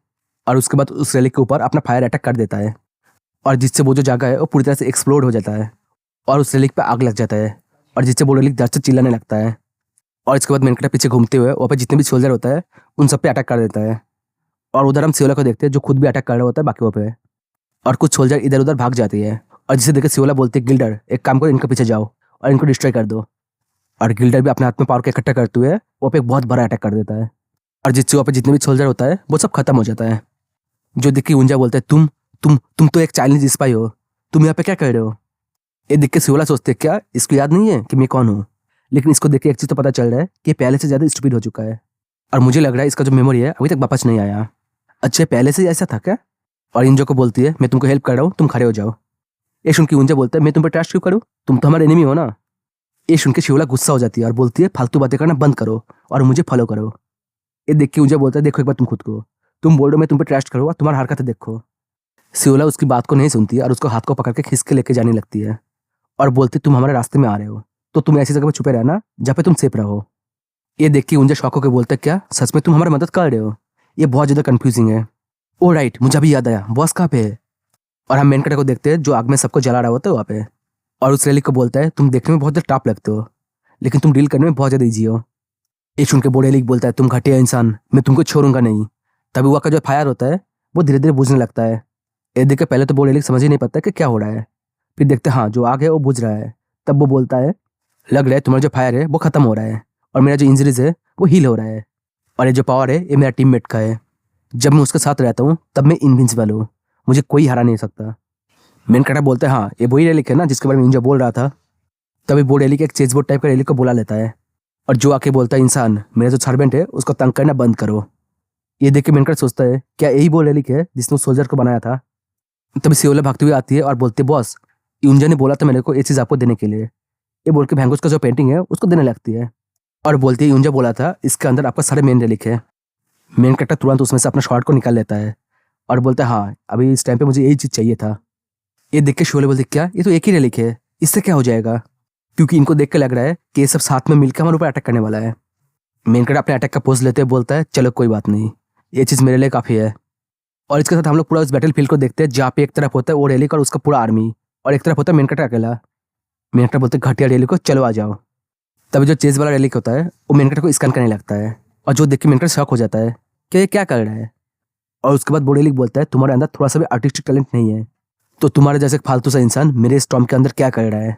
और उसके बाद उस रेलिक के ऊपर अपना फायर अटैक कर देता है और जिससे वो जो जगह है वो पूरी तरह से एक्सप्लोड हो जाता है और उस रेलिक पे आग लग जाता है और जिससे वो रेलिक दर्द से चिल्लाने लगता है। और इसके बाद मेनकटा पीछे घूमते हुए वहाँ पे जितने भी सोल्जर होता है उन सब पे अटैक कर देता है। और उधर हम सियोला को देखते हैं जो खुद भी अटैक कर रहा होता है बाकी पे। और कुछ सोल्जर इधर उधर भाग जाती है और जिसे देख सियोला बोलते है गिल्डर एक काम करो, इनके पीछे जाओ और इनको डिस्ट्रॉय कर दो। और गिल्डर भी अपने हाथ में पावर को इकट्ठा करते हुए वो पे एक बहुत बड़ा अटैक कर देता है और जिससे वहाँ पे जितने भी सोल्जर होता है वो सब खत्म हो जाता है। जो देख के यूंजा बोलता है तुम तो एक चाइनीज स्पाई हो, तुम यहाँ पे क्या कर रहे हो। ये देख के सियोला सोचते हैं क्या इसको याद नहीं है कि मैं कौन हूँ। लेकिन इसको देख के एक चीज तो पता चल रहा है कि ये पहले से ज्यादा स्टूपिड हो चुका है और मुझे लग रहा है इसका जो मेमोरी है अभी तक वापस नहीं आया। अच्छा पहले से ही ऐसा था क्या। और इंजो को बोलती है मैं तुमको हेल्प कर रहा हूँ, तुम खड़े हो जाओ। ये सुन के यूंजा बोलता है मैं तुम पर ट्रस्ट क्यों करूँ, तुम तो हमारे एनिमी हो ना। ये सुन के शिवला गुस्सा हो जाती है और बोलती है फालतू बातें करना बंद करो और मुझे फॉलो करो। ये देख के यूंजा बोलता है देखो एक बार तुम खुद को, तुम बोल रहे हो मैं तुम पे ट्रस्ट करो और तुम्हारा हरकतें देखो। सियोला उसकी बात को नहीं सुनती और उसको हाथ को पकड़ के खींच के लेके जाने लगती है और बोलती तुम हमारे रास्ते में आ रहे हो तो तुम ऐसी जगह पर छुपे रहना जहाँ पे तुम सेफ रहो। ये देख के यूंजा शौक होकर बोलता है क्या सच में तुम हमारी मदद कर रहे हो। ये बहुत ज्यादा कंफ्यूजिंग है। ओ राइट, मुझे अभी याद आया बॉस कहाँ पे है। और हम मेनकटा को देखते हैं जो आग में सबको जला रहा होता है वहाँ पे। और उस रेलिक को बोलता है तुम देखने में बहुत ज्यादा टॉप लगते हो लेकिन तुम डील करने में बहुत ज्यादा ईजी हो। ये सुन के वो रेलिक बोलता है तुम घटिया इंसान, मैं तुमको छोड़ूंगा नहीं। तभी वहाँ का जो फायर होता है वो धीरे धीरे बुझने लगता है। ये देख के पहले तो वो रेलिक समझ ही नहीं पाता कि क्या हो रहा है। फिर देखते हाँ जो आग है वो बुझ रहा है। तब वो बोलता है लग रहा है तुम्हारा जो फायर है वो खत्म हो रहा है और मेरा जो इंजरीज है वो हील हो रहा है और ये जो पावर है ये मेरा टीममेट का है। जब मैं उसके साथ रहता हूँ तब मैं इनविंसिबल हूँ, मुझे कोई हरा नहीं सकता। मेनकाटा बोलता है हाँ ये वही रेलिक है ना जिसके बारे में इंजो बोल रहा था। तभी वो रेलिक एक चेसबोर्ड टाइप का रेलिक को बुला लेता है और जो आके बोलता है इंसान मेरा जो सर्वेंट है उसको तंग करना बंद करो। ये देख के मेनकाटा सोचता है क्या यही वो रेलिक है जिसने उस सोल्जर को बनाया था। तभी सियोला भागती हुई आती है और बोलती है बॉस यूंजा ने बोला था मेरे को ये चीज़ आपको देने के लिए। ये बोल के भैंगुस का जो पेंटिंग है उसको देने लगती है और बोलती है यूंजा बोला था इसके अंदर आपका सारे मेन रेलिक है। मेन कैरेक्टर तुरंत उसमें से अपना शॉर्ट को निकाल लेता है और बोलता है हाँ अभी इस टाइम पे मुझे यही चीज़ चाहिए था। ये देख के शोले बोलते क्या ये तो एक ही रेलिक है, इससे क्या हो जाएगा। क्योंकि इनको देख के लग रहा है कि ये सब साथ में मिलकर हमारे ऊपर अटैक करने वाला है। मेन कैरेक्टर अपने अटैक का पोज लेते हुए बोलता है चलो कोई बात नहीं, ये चीज़ मेरे लिए काफ़ी है। और इसके साथ हम लोग पूरा उस बैटल फील्ड को देखते हैं जहाँ पे एक तरफ होता है वो रेलिक और उसका पूरा आर्मी और एक तरफ होता है मेन कैरेक्टर अकेला। मेन कैरेक्टर बोलते हैं घटिया रेलिक को चलो आ जाओ। तभी जो चेज वाला रेलिक होता है वो मेन कैरेक्टर को स्कैन करने लगता है और जो देख के मेन कैरेक्टर शॉक हो जाता है कि ये क्या कर रहा है। और उसके बाद वो रेलिक बोलता है तुम्हारे अंदर थोड़ा सा भी आर्टिस्टिक टैलेंट नहीं है तो तुम्हारे जैसे फालतू सा इंसान मेरे स्टॉर्म के अंदर क्या कर रहा है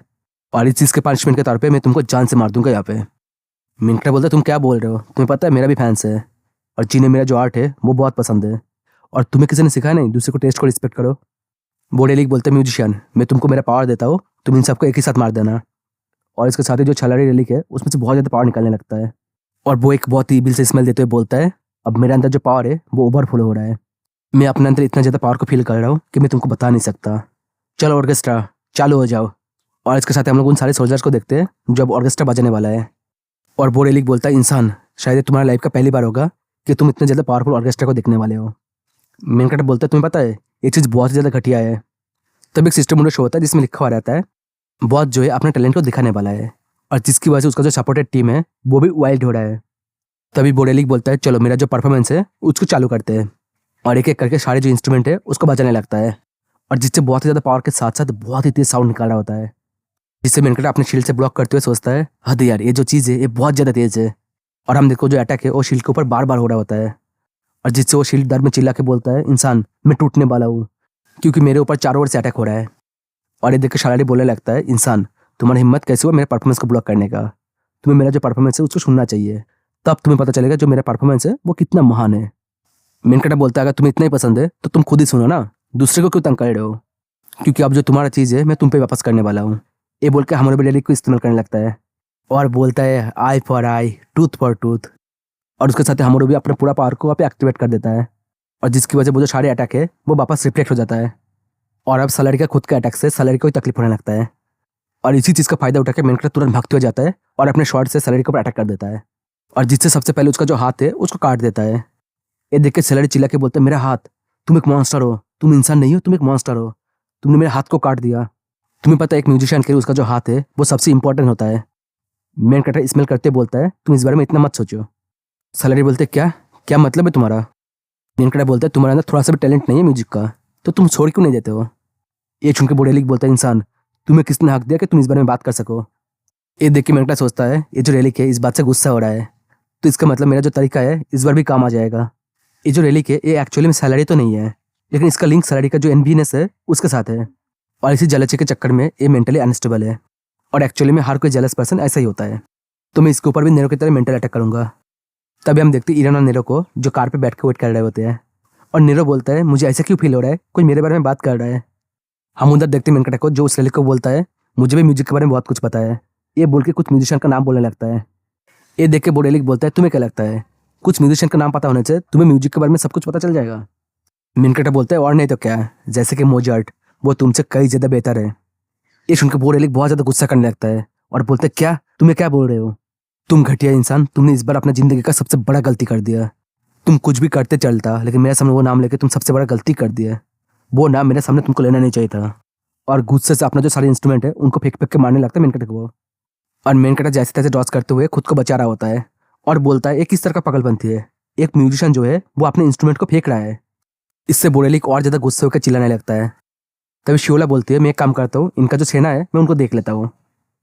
और इस चीज़ के पनिशमेंट के तौर पे मैं तुमको जान से मार दूंगा यहाँ पे। मेन कैरेक्टर बोलता है तुम क्या बोल रहे हो, तुम्हें पता है मेरा भी फैंस है और जिन्हें मेरा जो आर्ट है वो बहुत पसंद है और तुम्हें किसी ने सिखाया नहीं दूसरे को टेस्ट को रिस्पेक्ट करो। वो रेलिक बोलते हैं म्यूजिशियन मैं तुमको मेरा पावर देता हूँ, तुम इन सबको एक ही साथ मार देना। और इसके साथ ही जो छलारी रेलिक है उसमें से बहुत ज़्यादा पावर निकलने लगता है और वो एक बहुत ही बिल से स्मेल देते हुए बोलता है अब मेरे अंदर जो पावर है वो ओवरफ्लो हो रहा है, मैं अपने अंदर इतना ज़्यादा पावर को फील कर रहा हूँ कि मैं तुमको बता नहीं सकता। चलो ऑर्केस्ट्रा चालू हो जाओ। और इसके साथ हम लोग उन सारे सोल्जर्स को देखते हैं जब ऑर्केस्ट्रा बजाने वाला है और वो रेलिक बोलता है इंसान शायद तुम्हारा लाइफ का पहली बार होगा कि तुम इतने ज़्यादा पावरफुल ऑर्केस्ट्रा को देखने वाले हो। मेन कैरेक्टर बोलता है तुम्हें पता है ये चीज़ बहुत ज़्यादा घटिया है। तब एक सिस्टम मोड शो होता है जिसमें लिखा हुआ रहता है बॉस जो है अपने टैलेंट को दिखाने वाला है और जिसकी वजह से उसका जो सपोर्टेड टीम है वो भी वाइल्ड हो रहा है। तभी बोरेलिक बोलता है चलो मेरा जो परफॉर्मेंस है उसको चालू करते हैं और एक एक करके सारे जो इंस्ट्रूमेंट है उसको बजाने लगता है और जिससे बहुत ही ज़्यादा पावर के साथ साथ बहुत ही तेज साउंड निकाल रहा होता है जिससे मेनकट अपने शील्ड से ब्लॉक करते हुए सोचता है हद यार ये जो चीज़ है ये बहुत ज़्यादा तेज है। और हम देखो जो अटैक है वो शील्ड के ऊपर बार बार हो रहा होता है और जिससे वो शील्ड दर्द में चिल्ला के बोलता है इंसान मैं टूटने वाला हूँ क्योंकि मेरे ऊपर चारों ओर से अटैक हो रहा है। और ये देख के शालारी बोलने लगता है इंसान तुम्हारी हिम्मत कैसे हुआ मेरे परफॉर्मेंस को ब्लॉक करने का, तुम्हें मेरा जो परफॉर्मेंस है उसको सुनना चाहिए तब तुम्हें पता चलेगा जो मेरा परफॉर्मेंस है वो कितना महान है। मेनकटा बोलता है अगर तुम्हें इतना ही पसंद है तो तुम खुद ही सुनो ना, दूसरे को क्यों तंग कर रहे हो, क्योंकि अब जो तुम्हारा चीज़ है मैं तुम पे वापस करने वाला हूँ। ये बोल के हमारे डेली को इस्तेमाल करने लगता है और बोलता है eye for eye tooth for tooth और उसके साथ हमारे भी अपना पूरा पावर को वहाँ पे एक्टिवेट कर देता है और जिसकी वजह वो जो सारे अटैक है वो वापस रिफ्लेक्ट हो जाता है और अब सैलरी का खुद के अटैक से सैलरी को ही तकलीफ होने लगता है और इसी चीज़ का फायदा उठा के मेनकटा तुरंत भागते हुए जाता है और अपने शॉट से सैलरी के ऊपर अटैक कर देता है और जिससे सबसे पहले उसका जो हाथ है उसको काट देता है। ये देख के सैलरी चिल्ला के बोलता है मेरा हाथ, तुम एक मॉन्स्टर हो, तुम इंसान नहीं हो, तुम एक मॉन्स्टर हो, तुमने मेरे हाथ को काट दिया। तुम्हें पता है एक म्यूजिशियन के लिए उसका जो हाथ है वो सबसे इंपॉर्टेंट होता है। मेन कैरेक्टर स्मेल करते बोलता है तुम इस बारे में इतना मत सोचो। सैलरी बोलते क्या क्या मतलब है तुम्हारा। मेन कैरेक्टर बोलता है तुम्हारे अंदर थोड़ा सा भी टैलेंट नहीं है म्यूजिक का तो तुम छोड़ क्यों नहीं देते हो। ये सुन के बोडेलिक बोलता है इंसान तुम्हें किसने हक दिया कि तुम इस बारे में बात कर सको? ये देख के मेंकटा सोचता है ये जो रेलिक है इस बात से गुस्सा हो रहा है, तो इसका मतलब मेरा जो तरीका है इस बार भी काम आ जाएगा। ये जो रेलिक है ये एक्चुअली में सैलरी तो नहीं है, लेकिन इसका लिंक सैलरी का जो एनवीनेस है उसके साथ है, और इसी जलचे के चक्कर में ये मेंटली अनस्टेबल है। और एक्चुअली में हर कोई जेलस पर्सन ऐसा ही होता है। तो मैं इसके ऊपर भी नेरो की तरह मेंटल अटैक करूंगा। तभी हम देखते इरन और नेरो को जो कार पे बैठ के वेट कर रहे होते हैं, और नेरो बोलता है मुझे ऐसा क्यों फील हो रहा है, कोई मेरे बारे में बात कर रहा है। हम उधर देखते मेंकटा को जो उस रेलिक को बोलता है मुझे भी म्यूजिक के बारे में बहुत कुछ पता है, ये बोल के कुछ म्यूजिशियन का नाम बोलने लगता है। ये देख के वो रेलिक बोलता है तुम्हें क्या लगता है कुछ म्यूजिशियन का नाम पता होने से तुम्हें म्यूजिक के बारे में सब कुछ पता चल जाएगा? मेंकटा बोलता है और नहीं तो क्या, जैसे कि मोजार्ट वो तुमसे कई ज्यादा बेहतर है। ये सुनकर वो रेलिक बहुत ज्यादा गुस्सा करने लगता है और बोलता है क्या तुम्हें क्या बोल रहे हो, तुम घटिया इंसान, तुमने इस बार अपना जिंदगी का सबसे बड़ा गलती कर दिया। तुम कुछ भी करते चलता लेकिन मेरे सामने वो नाम लेके तुम सबसे बड़ा गलती कर दिया। वो नाम मेरे सामने तुमको लेना नहीं चाहिए था। और गुस्से से अपना जो सारे इंस्ट्रूमेंट है उनको फेंक फेंक के मारने लगता है मेनकटा को। और मेनकटा जैसे तैसे डॉज करते हुए खुद को बचा रहा होता है और बोलता है ये किस तरह का पागलपंथी है, एक म्यूजिशियन जो है वो अपने इंस्ट्रूमेंट को फेंक रहा है। इससे बोरेलिक और ज्यादा गुस्से होकर चिल्लाने लगता है। तभी शियोला बोलती है मैं एक काम करता हूँ, इनका जो सेना है मैं उनको देख लेता हूँ।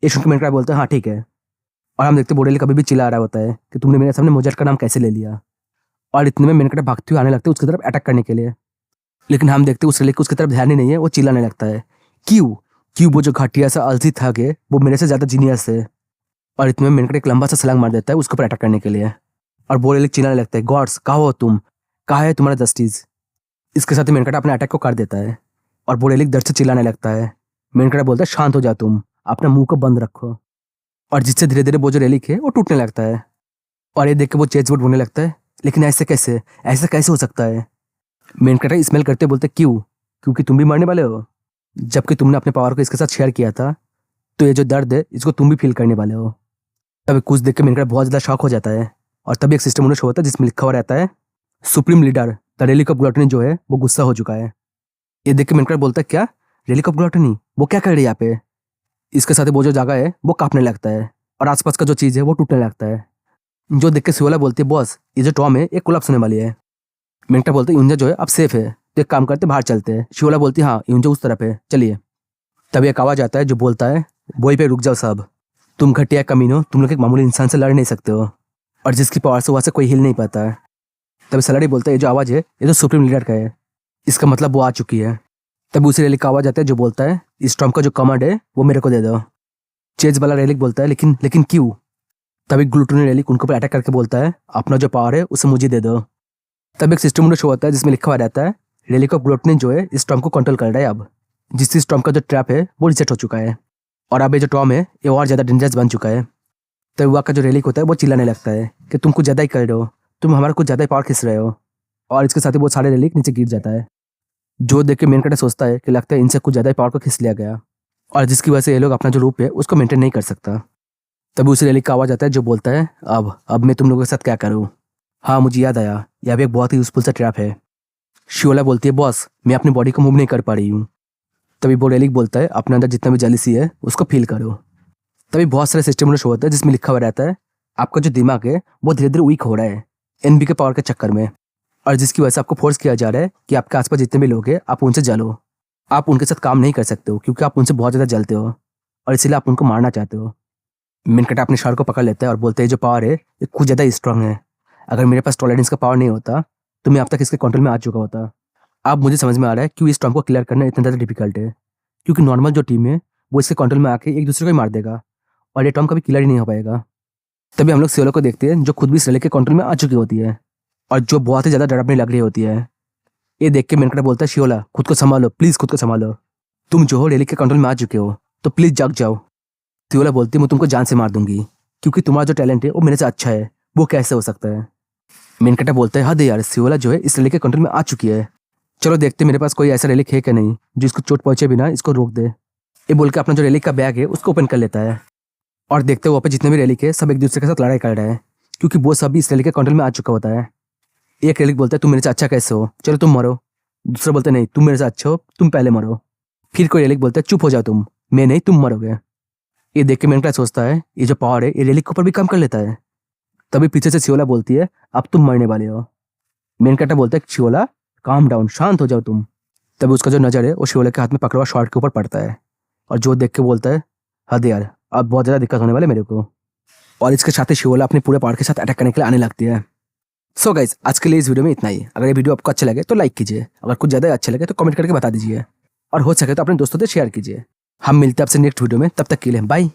ये सुनकर मेनकटा बोलता है हाँ ठीक है। और हम देखते बोरेलिक कभी भी चिल्ला रहा होता है कि तुमने मेरे सामने मोजार्ट का नाम कैसे ले लिया। और इतने में मेनकटा भागते हुए आने लगते हैं उसकी तरफ अटैक करने के लिए, लेकिन हम देखते उस रेलिक उसकी तरफ ध्यान ही नहीं है, वो चिल्लाने लगता है क्यों क्यों वो जो घटिया सा अलसी था के वो मेरे से ज्यादा जीनियस है। और इतने में मेनकटा एक लंबा सा छलांग मार देता है उसके ऊपर अटैक करने के लिए। और बोरेलिक चिल्लाने लगता है गॉड्स कहाँ हो तुम, कहाँ है तुम्हारा जस्टिस। इसके साथ ही मेनकटा अपने अटैक को कर देता है और बोरेलिक दर्द से चिल्लाने लगता है। मेनकटा बोलता है शांत हो जा तुम, अपना मुंह को बंद रखो। और जिससे धीरे धीरे वो जो रेलिक है वो टूटने लगता है। और ये देख के वो चेस्ट बोलने लगता है लेकिन ऐसे कैसे, ऐसा कैसे हो सकता है। मेनकटा स्मेल करते बोलते क्यों, क्योंकि तुम भी मरने वाले हो, जबकि तुमने अपने पावर को इसके साथ शेयर किया था, तो ये जो दर्द है इसको तुम भी फील करने वाले हो। तभी कुछ देख के मेनकटा बहुत ज्यादा शॉक हो जाता है और तभी एक सिस्टम उन्हें शो होता है जिसमें लिखा हुआ रहता है supreme leader the relic of gluttony जो है वो गुस्सा हो चुका है। ये देख के मेनकटा बोलता है क्या रेलिक ऑफ ग्लूटनी, वो क्या कर रही है यहाँ पे। इसके साथ ही वो जो जगह है वो कांपने लगता है और आसपास का जो चीज है वो टूटने लगता है। जो देख के सियोला बोलती है बॉस ये जो टॉम है ये कोलैप्स होने वाली है। मेंकटा बोलते यूंजा जो है अब सेफ है, तो एक काम करते बाहर चलते हैं। शियोला बोलती है हाँ यूंजा उस तरफ है चलिए। तभी एक आवाज आता है जो बोलता है वही पे रुक जाओ सब, तुम घटिया कमीनो, तुम लोग एक मामूली इंसान से लड़ नहीं सकते हो, और जिसकी पावर से वहां से कोई हिल नहीं पाता है। तभी सलारी बोलता है ये जो आवाज है ये तो सुप्रीम लीडर का है, इसका मतलब वो आ चुकी है। तभी उसी रेलिक का आवाज आता है जो बोलता है इस टॉम का जो कमांड है वो मेरे को दे दो। चेज वाला रेलिक बोलता है लेकिन लेकिन क्यों। तभी ग्लूटोनी रेलिक उनको पर अटैक करके बोलता है अपना जो पावर है उसे मुझे दे दो। तब एक सिस्टम उन्हें शो होता है जिसमें लिखा हुआ रहता है रेलिक ऑफ ग्लूटनी जो है इस टॉम को कंट्रोल कर रहा है अब, जिससे इस टॉम का जो ट्रैप है वो रिसेट हो चुका है और अब ये जो टॉम है ये और ज्यादा डेंजरस बन चुका है। तब वहाँ का जो रेलिक होता है वो चिल्लाने लगता है कि तुम कुछ ज्यादा ही कर रहे हो, तुम हमारा कुछ ज्यादा ही पावर खींच रहे हो। और इसके साथ ही बहुत सारे रेलिक नीचे गिर जाता है, जो देख के मेनकटा सोचता है कि लगता है इनसे कुछ ज्यादा ही पावर को खींच लिया गया, और जिसकी वजह से ये लोग अपना जो रूप है उसको मेंटेन नहीं कर सकता। तभी उसी रेलिक का आवाज आता है जो बोलता है अब मैं तुम लोगों के साथ क्या करूँ। हाँ मुझे याद आया, यह भी एक बहुत ही यूजफुल सा ट्रैप है। शियोला बोलती है बॉस मैं अपनी बॉडी को मूव नहीं कर पा रही हूँ। तभी वो रेलिक बोलता है अपने अंदर जितना भी जेलसी है उसको फील करो। तभी बहुत सारे सिस्टम शो होता है जिसमें लिखा हुआ रहता है आपका जो दिमाग है वो धीरे धीरे वीक हो रहा है एनबी के पावर के चक्कर में, और जिसकी वजह से आपको फोर्स किया जा रहा है कि आपके आसपास जितने भी लोग हैं आप उनसे जलो, आप उनके साथ काम नहीं कर सकते हो क्योंकि आप उनसे बहुत ज़्यादा जलते हो और इसीलिए आप उनको मारना चाहते हो। मेनकटा अपने शर्ट को पकड़ लेता है और बोलते हैं जो पावर है ये कुछ ज़्यादा स्ट्रांग है, अगर मेरे पास टॉलरेंस का पावर नहीं होता तो मैं अब तक इसके कंट्रोल में आ चुका होता। अब मुझे समझ में आ रहा है क्यों इस टॉम को क्लियर करना इतना ज़्यादा डिफिकल्ट है, क्योंकि नॉर्मल जो टीम है वो इसके कंट्रोल में आके एक दूसरे को ही मार देगा और ये टॉम कभी क्लियर ही नहीं हो पाएगा। तभी हम लोग सियोला को देखते हैं जो खुद भी इस रेलिक के कंट्रोल में आ चुकी होती है और जो बहुत ही ज़्यादा डरावनी लग रही होती है। ये देख के मेनकटा बोलता है शियोला खुद को संभालो, प्लीज़ खुद को संभालो, तुम जो हो रेलिक के कंट्रोल में आ चुके हो तो प्लीज़ जाग जाओ। सियोला बोलती है मैं तुमको जान से मार दूंगी क्योंकि तुम्हारा जो टैलेंट है वो मेरे से अच्छा है, वो कैसे हो सकता है। मेनकटा बोलता है हद है यार, सियोला जो है इस रेलिक के कंट्रोल में आ चुकी है, चलो देखते मेरे पास कोई ऐसा रेलिक है कि नहीं जो इसको चोट पहुंचे बिना इसको रोक दे। ये बोल के अपना जो रेलिक का बैग है उसको ओपन कर लेता है और देखते हुए वहाँ पे जितने भी रेलिक है सब एक दूसरे के साथ लड़ाई कर रहे हैं क्योंकि वो सब इस रेलिक के कंट्रोल में आ चुका होता है। एक रेलिक बोलता है तुम मेरे से अच्छा कैसे हो, चलो तुम मरो। दूसरा बोलता है नहीं तुम मेरे से अच्छे हो, तुम पहले मरो। फिर कोई रेलिक बोलता है चुप हो जाओ तुम, मैं नहीं तुम मरोगे। ये देख के मेनकटा सोचता है ये जो पावर है ये रेलिक के ऊपर भी कम कर लेता है। तभी पीछे से सियोला बोलती है अब तुम मरने वाले हो। मेनकटा बोलता है शियोला काम डाउन, शांत हो जाओ तुम। तभी उसका जो नजर है वो शियोला के हाथ में पकड़ा हुआ शॉर्ट के ऊपर पड़ता है और जो देख के बोलता है हद यार, अब बहुत ज़्यादा दिक्कत होने वाले मेरे को। और इसके साथ ही शिवोला अपने पूरे पहाड़ के साथ अटैक करने के लिए आने लगती है। सो गाइस, आज के लिए इस वीडियो में इतना ही। अगर ये वीडियो आपको अच्छा लगे तो लाइक कीजिए, अगर कुछ ज़्यादा अच्छा लगे तो कमेंट करके बता दीजिए, और हो सके तो अपने दोस्तों से शेयर कीजिए। हम मिलते हैं आपसे नेक्स्ट वीडियो में, तब तक के लिए बाय।